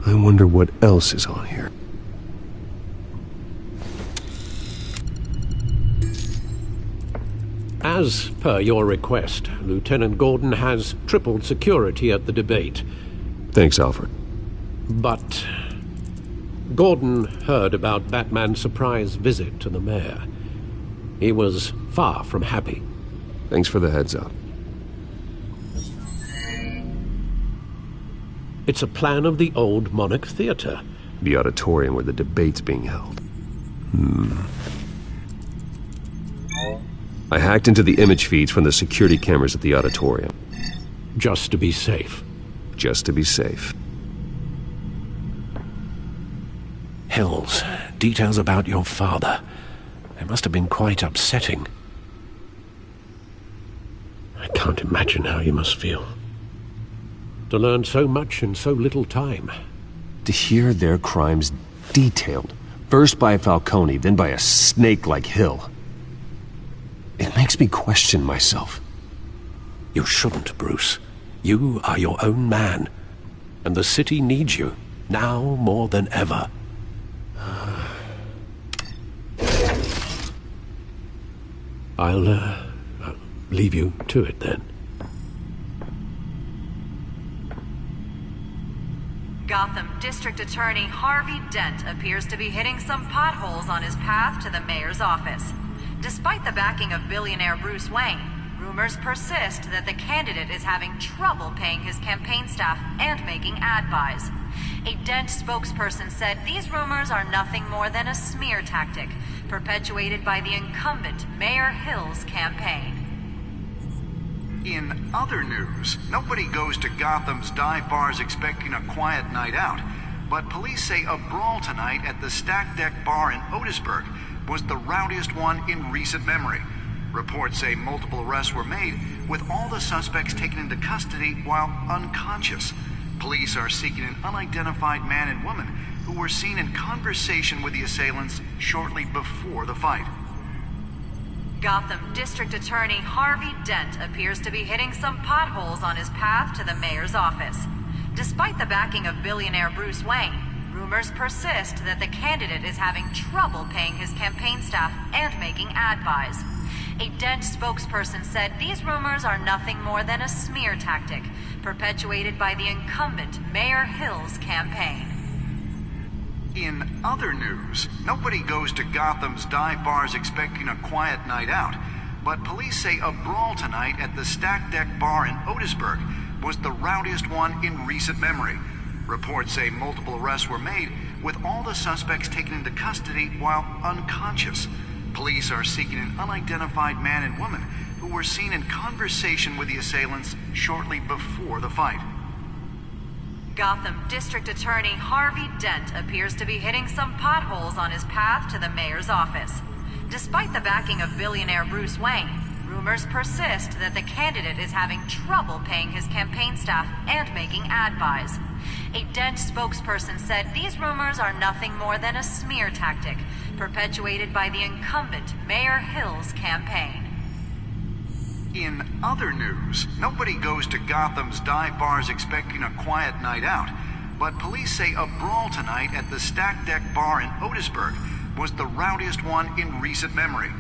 I wonder what else is on here. As per your request, Lieutenant Gordon has tripled security at the debate. Thanks, Alfred. But Gordon heard about Batman's surprise visit to the mayor. He was far from happy. Thanks for the heads up. It's a plan of the old Monarch Theater. The auditorium where the debate's being held. I hacked into the image feeds from the security cameras at the auditorium. Just to be safe. Just to be safe. Hills, details about your father. It must have been quite upsetting. I can't imagine how you must feel. To learn so much in so little time. To hear their crimes detailed, first by Falcone, then by a snake like Hill. It makes me question myself. You shouldn't, Bruce. You are your own man. And the city needs you, now more than ever. I'll leave you to it then. Gotham District Attorney Harvey Dent appears to be hitting some potholes on his path to the mayor's office. Despite the backing of billionaire Bruce Wayne, rumors persist that the candidate is having trouble paying his campaign staff and making ad buys. A Dent spokesperson said these rumors are nothing more than a smear tactic, perpetuated by the incumbent Mayor Hill's campaign. In other news, nobody goes to Gotham's dive bars expecting a quiet night out, but police say a brawl tonight at the Stack Deck Bar in Otisburg was the rowdiest one in recent memory. Reports say multiple arrests were made, with all the suspects taken into custody while unconscious. Police are seeking an unidentified man and woman who were seen in conversation with the assailants shortly before the fight. Gotham District Attorney Harvey Dent appears to be hitting some potholes on his path to the mayor's office. Despite the backing of billionaire Bruce Wayne, rumors persist that the candidate is having trouble paying his campaign staff and making ad buys. A Dent spokesperson said these rumors are nothing more than a smear tactic, perpetuated by the incumbent Mayor Hill's campaign. In other news, nobody goes to Gotham's dive bars expecting a quiet night out, but police say a brawl tonight at the Stack Deck Bar in Otisburg was the rowdiest one in recent memory. Reports say multiple arrests were made, with all the suspects taken into custody while unconscious. Police are seeking an unidentified man and woman who were seen in conversation with the assailants shortly before the fight. Gotham District Attorney Harvey Dent appears to be hitting some potholes on his path to the mayor's office. Despite the backing of billionaire Bruce Wayne, rumors persist that the candidate is having trouble paying his campaign staff and making ad buys. A Dent spokesperson said these rumors are nothing more than a smear tactic, perpetuated by the incumbent Mayor Hill's campaign. In other news, nobody goes to Gotham's dive bars expecting a quiet night out, but police say a brawl tonight at the Stack Deck Bar in Otisburg was the rowdiest one in recent memory.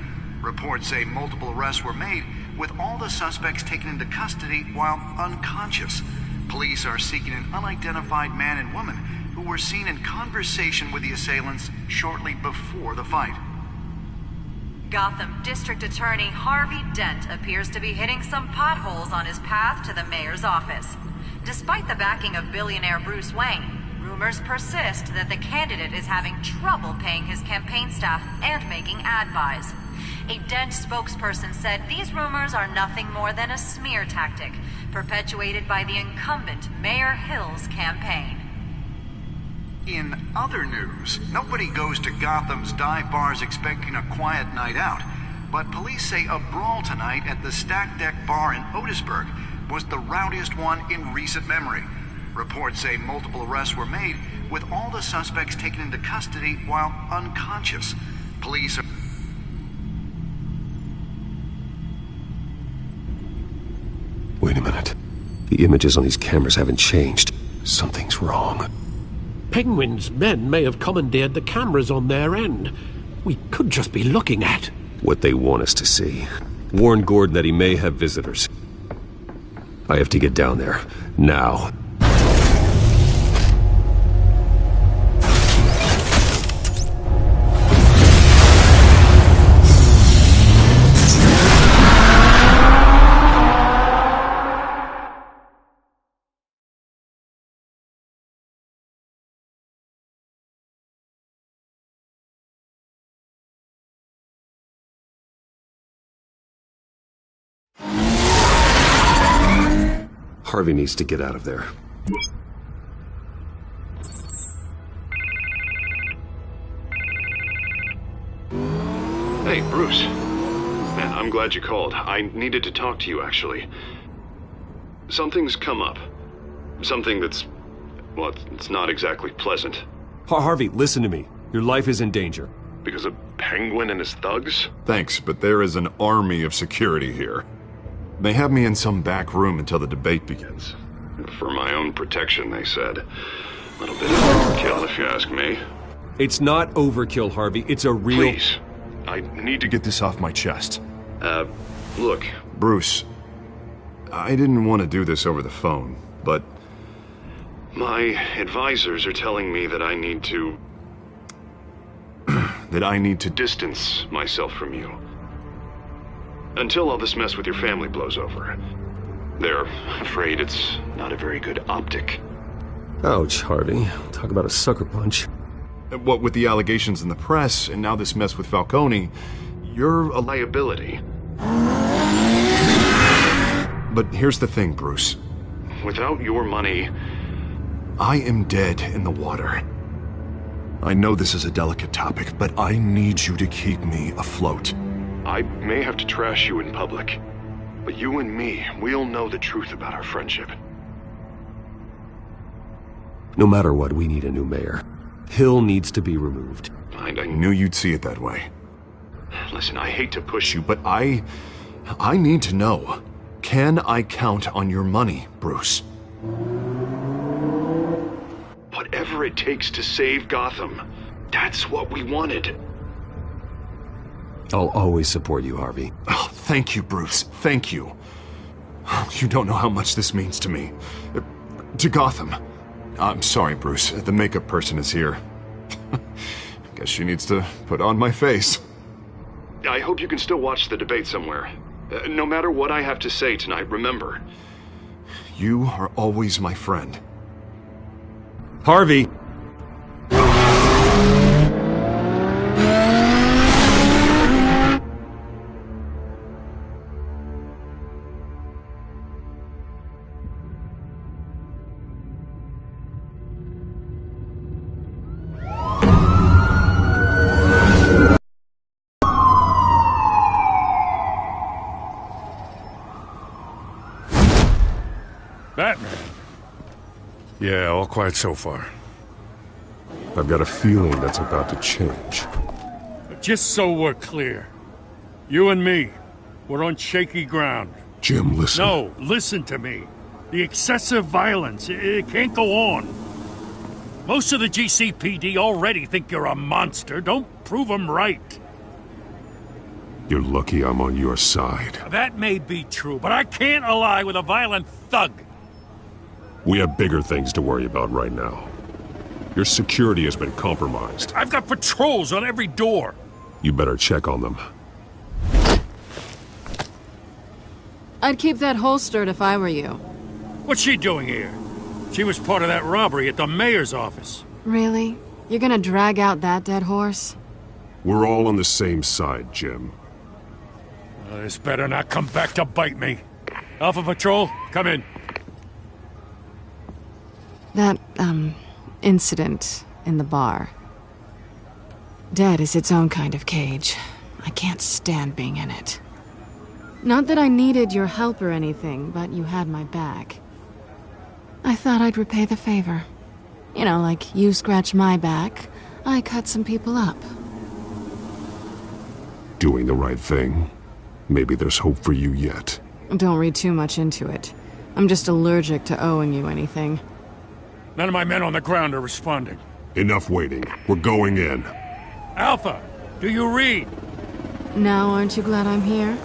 Reports say multiple arrests were made, with all the suspects taken into custody while unconscious. Police are seeking an unidentified man and woman who were seen in conversation with the assailants shortly before the fight. Gotham District Attorney Harvey Dent appears to be hitting some potholes on his path to the mayor's office. Despite the backing of billionaire Bruce Wayne, rumors persist that the candidate is having trouble paying his campaign staff and making ad buys. A Dent spokesperson said these rumors are nothing more than a smear tactic, perpetuated by the incumbent Mayor Hill's campaign. In other news, nobody goes to Gotham's dive bars expecting a quiet night out, but police say a brawl tonight at the Stack Deck Bar in Otisburg was the rowdiest one in recent memory. Reports say multiple arrests were made, with all the suspects taken into custody while unconscious. Police are... Wait a minute. The images on these cameras haven't changed. Something's wrong. Penguin's men may have commandeered the cameras on their end. We could just be looking at what they want us to see. Warn Gordon that he may have visitors. I have to get down there. Now. Harvey needs to get out of there. Hey, Bruce. Man, I'm glad you called. I needed to talk to you, actually. Something's come up. Something that's... well, it's not exactly pleasant. Harvey, listen to me. Your life is in danger. Because of Penguin and his thugs? Thanks, but there is an army of security here. They have me in some back room until the debate begins. For my own protection, they said. A little bit of overkill, if you ask me. It's not overkill, Harvey. It's a real... Please. I need to get this off my chest. Look. Bruce, I didn't want to do this over the phone, but... My advisors are telling me that I need to... that I need to distance myself from you. Until all this mess with your family blows over. They're afraid it's not a very good optic. Ouch, Harvey. Talk about a sucker punch. What with the allegations in the press, and now this mess with Falcone, you're a liability. But here's the thing, Bruce. Without your money... I am dead in the water. I know this is a delicate topic, but I need you to keep me afloat. I may have to trash you in public, but you and me, we'll know the truth about our friendship. No matter what, we need a new mayor. Hill needs to be removed. I knew you'd see it that way. Listen, I hate to push you, But I need to know. Can I count on your money, Bruce? Whatever it takes to save Gotham, that's what we wanted. I'll always support you, Harvey. Oh, thank you, Bruce. Thank you. You don't know how much this means to me. To Gotham. I'm sorry, Bruce. The makeup person is here. Guess she needs to put on my face. I hope you can still watch the debate somewhere. No matter what I have to say tonight, remember. You are always my friend. Harvey! Batman. Yeah, all quiet so far. I've got a feeling that's about to change. Just so we're clear, you and me, we're on shaky ground. Jim, listen. No, listen to me. The excessive violence, it can't go on. Most of the GCPD already think you're a monster. Don't prove them right. You're lucky I'm on your side. That may be true, but I can't ally with a violent thug. We have bigger things to worry about right now. Your security has been compromised. I've got patrols on every door. You better check on them. I'd keep that holstered if I were you. What's she doing here? She was part of that robbery at the mayor's office. Really? You're gonna drag out that dead horse? We're all on the same side, Jim. This better not come back to bite me. Alpha Patrol, come in. That, incident in the bar. Dead is its own kind of cage. I can't stand being in it. Not that I needed your help or anything, but you had my back. I thought I'd repay the favor. You know, like you scratch my back, I cut some people up. Doing the right thing. Maybe there's hope for you yet. Don't read too much into it. I'm just allergic to owing you anything. None of my men on the ground are responding. Enough waiting. We're going in. Alpha, do you read? Now, aren't you glad I'm here?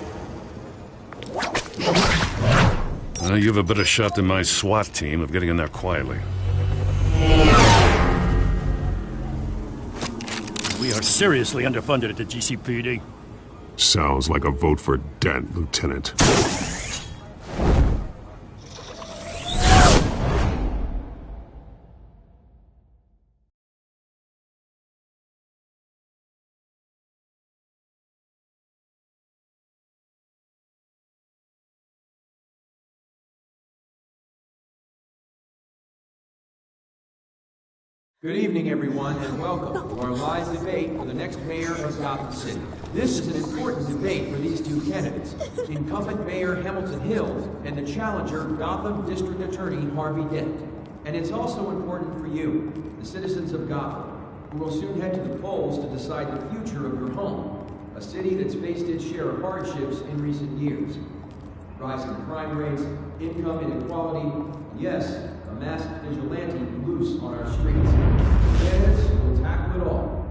Well, you have a better shot than my SWAT team of getting in there quietly. We are seriously underfunded at the GCPD. Sounds like a vote for Dent, Lieutenant. Good evening, everyone, and welcome to our live debate for the next mayor of Gotham City. This is an important debate for these two candidates, incumbent Mayor Hamilton Hill and the challenger, Gotham District Attorney Harvey Dent. And it's also important for you, the citizens of Gotham, who will soon head to the polls to decide the future of your home, a city that's faced its share of hardships in recent years. Rising crime rates, income inequality, yes, a masked vigilante loose on our streets. Candidates will tackle it all.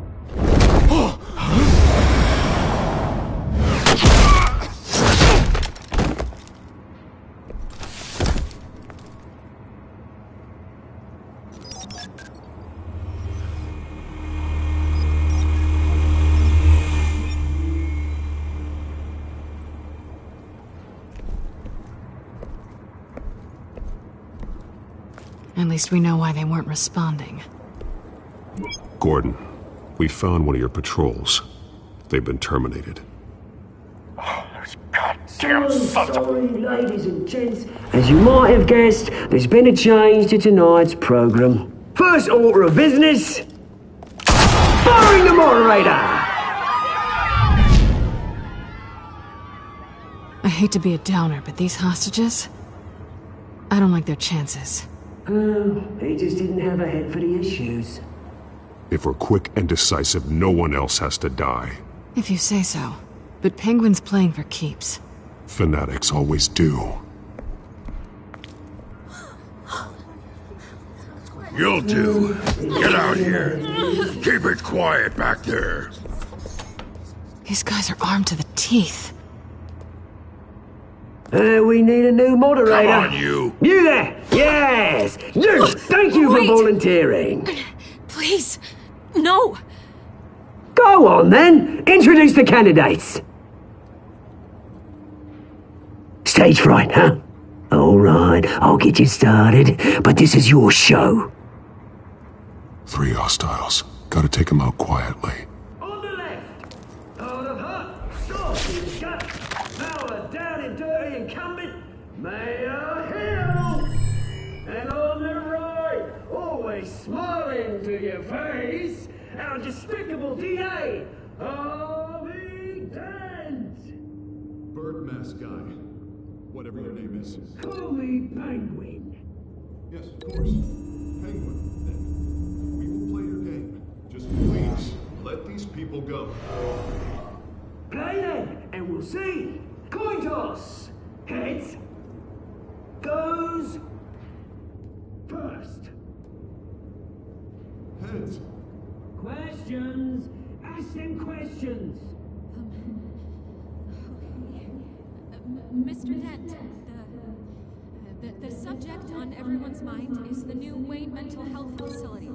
At least we know why they weren't responding. Gordon, we found one of your patrols. They've been terminated. Damn sorry, ladies and gents. As you might have guessed, there's been a change to tonight's program. First order of business, firing the moderator! I hate to be a downer, but these hostages... I don't like their chances. He just didn't have a head for the issues. If we're quick and decisive, no one else has to die. If you say so. But Penguin's playing for keeps. Fanatics always do. You'll do. Get out here. Keep it quiet back there. These guys are armed to the teeth. We need a new moderator. Come on, you. You there! Yes! You! Thank you for volunteering. Please, no. Go on, then. Introduce the candidates. Stage fright, huh? All right, I'll get you started, but this is your show. 3 hostiles. Gotta take them out quietly. On the left, out of hut, saucy and gut, power down and dirty incumbent, Mayor Hill. And on the right, always smiling to your face, our despicable DA, Harvey Dent. Bird mask guy. Whatever your name is. Call me Penguin. Yes, of course. Penguin, then. We will play your game. Just please, let these people go. Play then, and we'll see. Coin toss. Heads. Goes first. Heads. Questions. Ask them questions. Mr. Dent, the subject on everyone's mind is the new Wayne Mental Health Facility.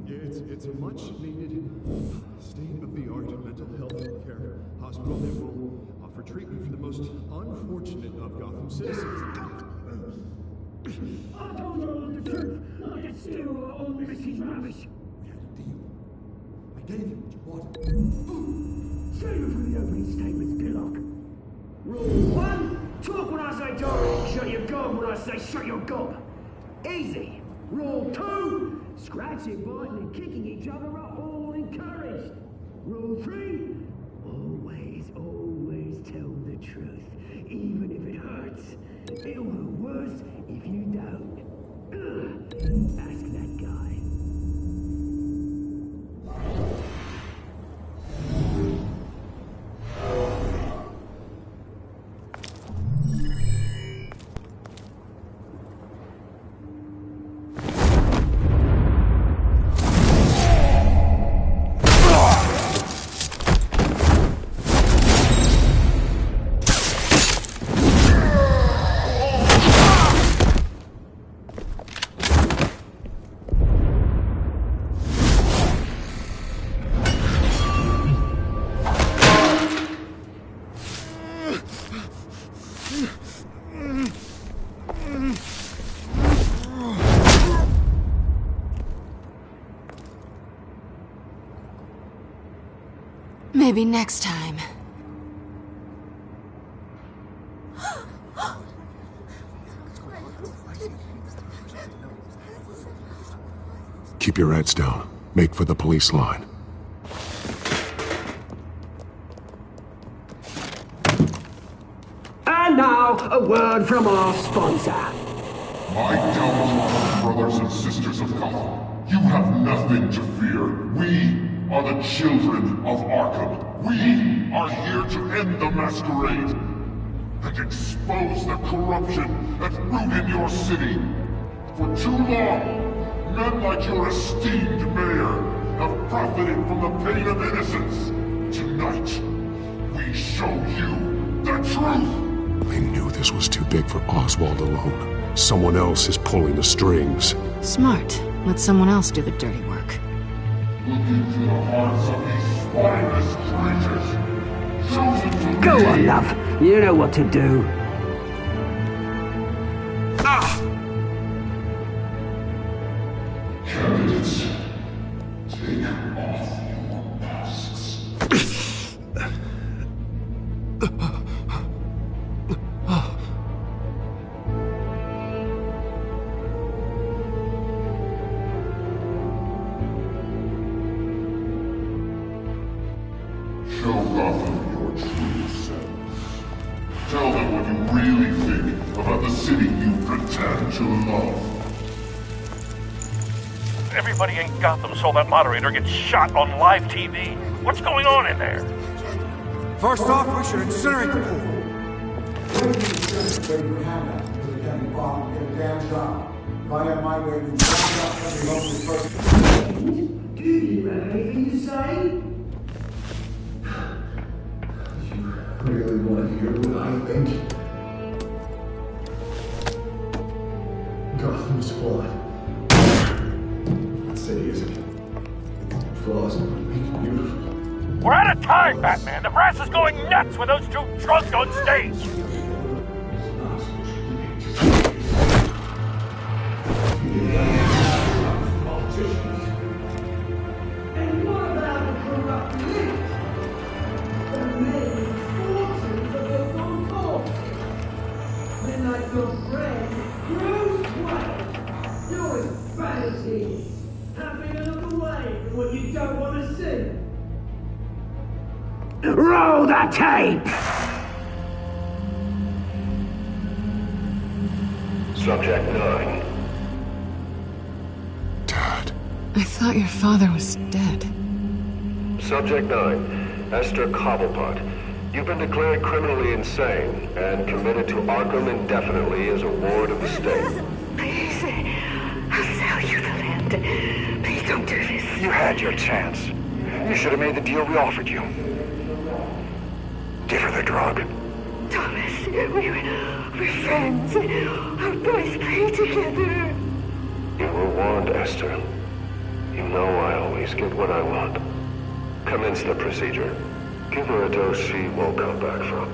Yeah, it's a much-needed, state-of-the-art mental health care hospital that will offer treatment for the most unfortunate of Gotham citizens. I told you all the truth. I can steal all Missy's rubbish. I gave you what you wanted. Save it for the opening statements, Pillock. Rule 1, talk when I say talk, shut your gob when I say shut your gob. Easy. Rule 2, scratching, biting and kicking each other are all encouraged. Rule 3, always tell the truth, even if it hurts. It'll hurt worse if you don't. Ask that guy. Maybe next time. Keep your heads down. Make for the police line. And now, a word from our sponsor. My downtrodden brothers and sisters of Gotham, you have nothing to fear. We are the children of Arkham. We are here to end the masquerade and expose the corruption that root in your city. For too long, men like your esteemed mayor have profited from the pain of innocence. Tonight, we show you the truth. I knew this was too big for Oswald alone. Someone else is pulling the strings. Smart. Let someone else do the dirty work. Look into the hearts of these spineless creatures, chosen to Go lead. on, love. You know what to do. off your masks. Show Gotham your true selves. Tell them what you really think about the city you pretend to love. Everybody in Gotham saw that moderator get shot on live TV. What's going on in there? First off, we should incinerate the pool. Do you have anything to say? You really want to hear what I think? Gotham's flawed. That city isn't. Flaws in what make it beautiful. We're out of time, Batman. The brass is going nuts with those two drunks on stage. And what about the corrupt elite? The many fortunes of the so-called? Then like your friend, Bruce Wayne, doing fantasy, having a look away from what you don't want to see. Roll the tape! Subject 9. I thought your father was dead. Subject 9. Esther Cobblepot. You've been declared criminally insane and committed to Arkham indefinitely as a ward of the state. Please, I'll sell you the land. Please don't do this. You had your chance. You should have made the deal we offered you. Give her the drug. Thomas, we're friends. Our boys play together. You were warned, Esther. You know I always get what I want. Commence the procedure. Give her a dose she won't come back from.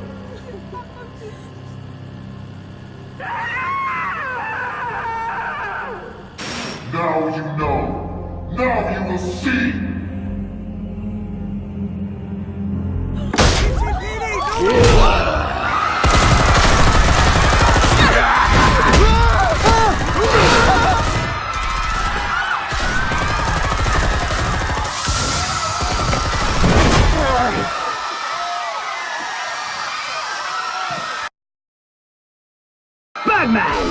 Now you know. Now you will see. Batman!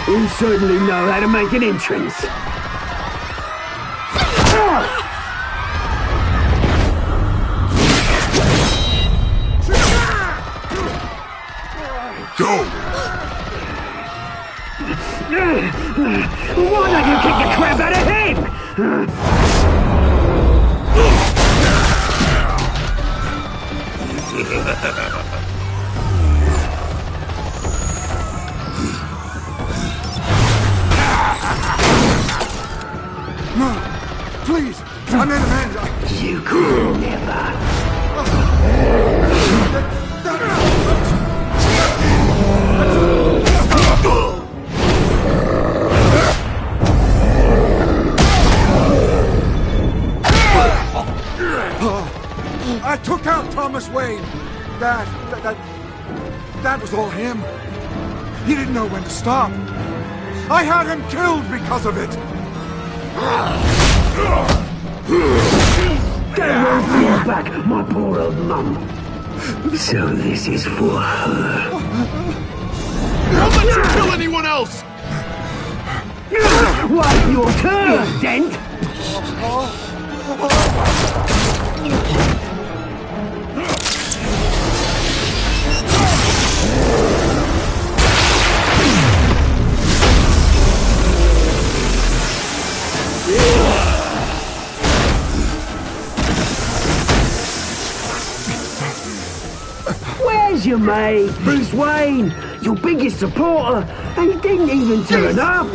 You certainly know how to make an entrance. Go! Why don't you kick the crap out of him? No, please, I'm in hand. You could never. I took out Thomas Wayne. That was all him. He didn't know when to stop. I had him killed because of it. They won't feel back, my poor old mum. So this is for her. Don't let you kill anyone else! Wait your turn, Dent! Where's your mate, Bruce Wayne? Your biggest supporter, and he didn't even turn up!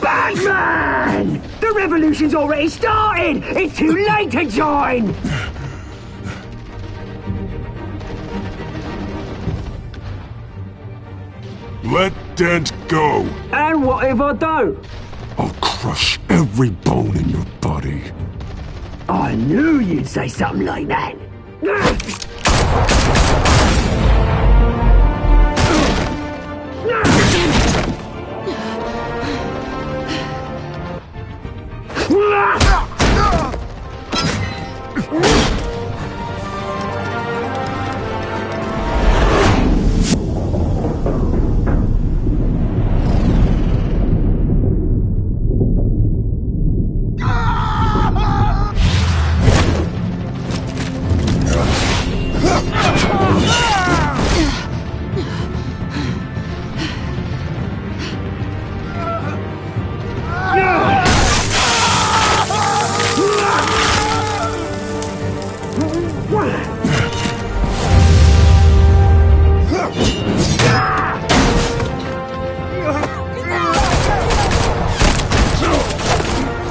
Batman! The revolution's already started! It's too late to join! Let Dent go. And what if I don't? I'll crush every bone in your body. I knew you'd say something like that.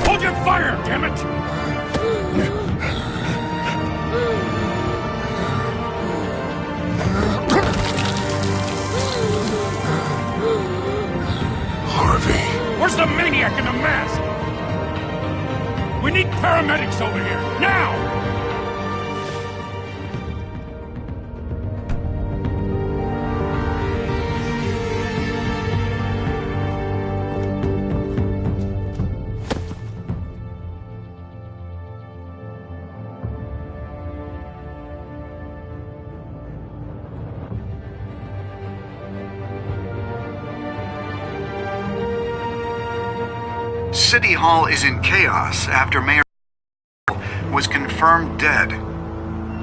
Hold your fire, damn it! Harvey. Where's the maniac in the mask? We need paramedics over here, now! City Hall is in chaos after Mayor was confirmed dead.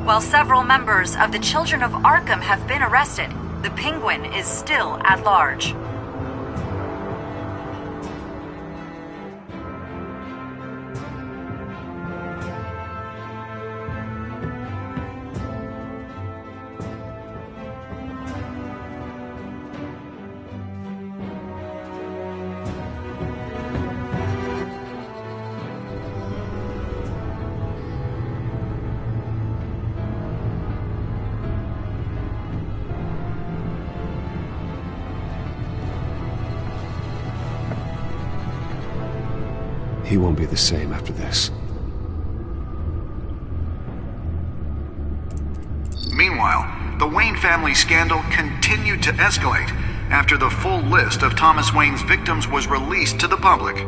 While several members of the Children of Arkham have been arrested, the Penguin is still at large. He won't be the same after this. Meanwhile, the Wayne family scandal continued to escalate after the full list of Thomas Wayne's victims was released to the public.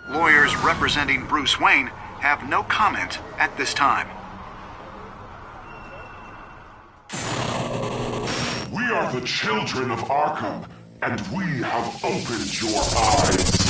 Lawyers representing Bruce Wayne have no comment at this time. We are the children of Arkham, and we have opened your eyes.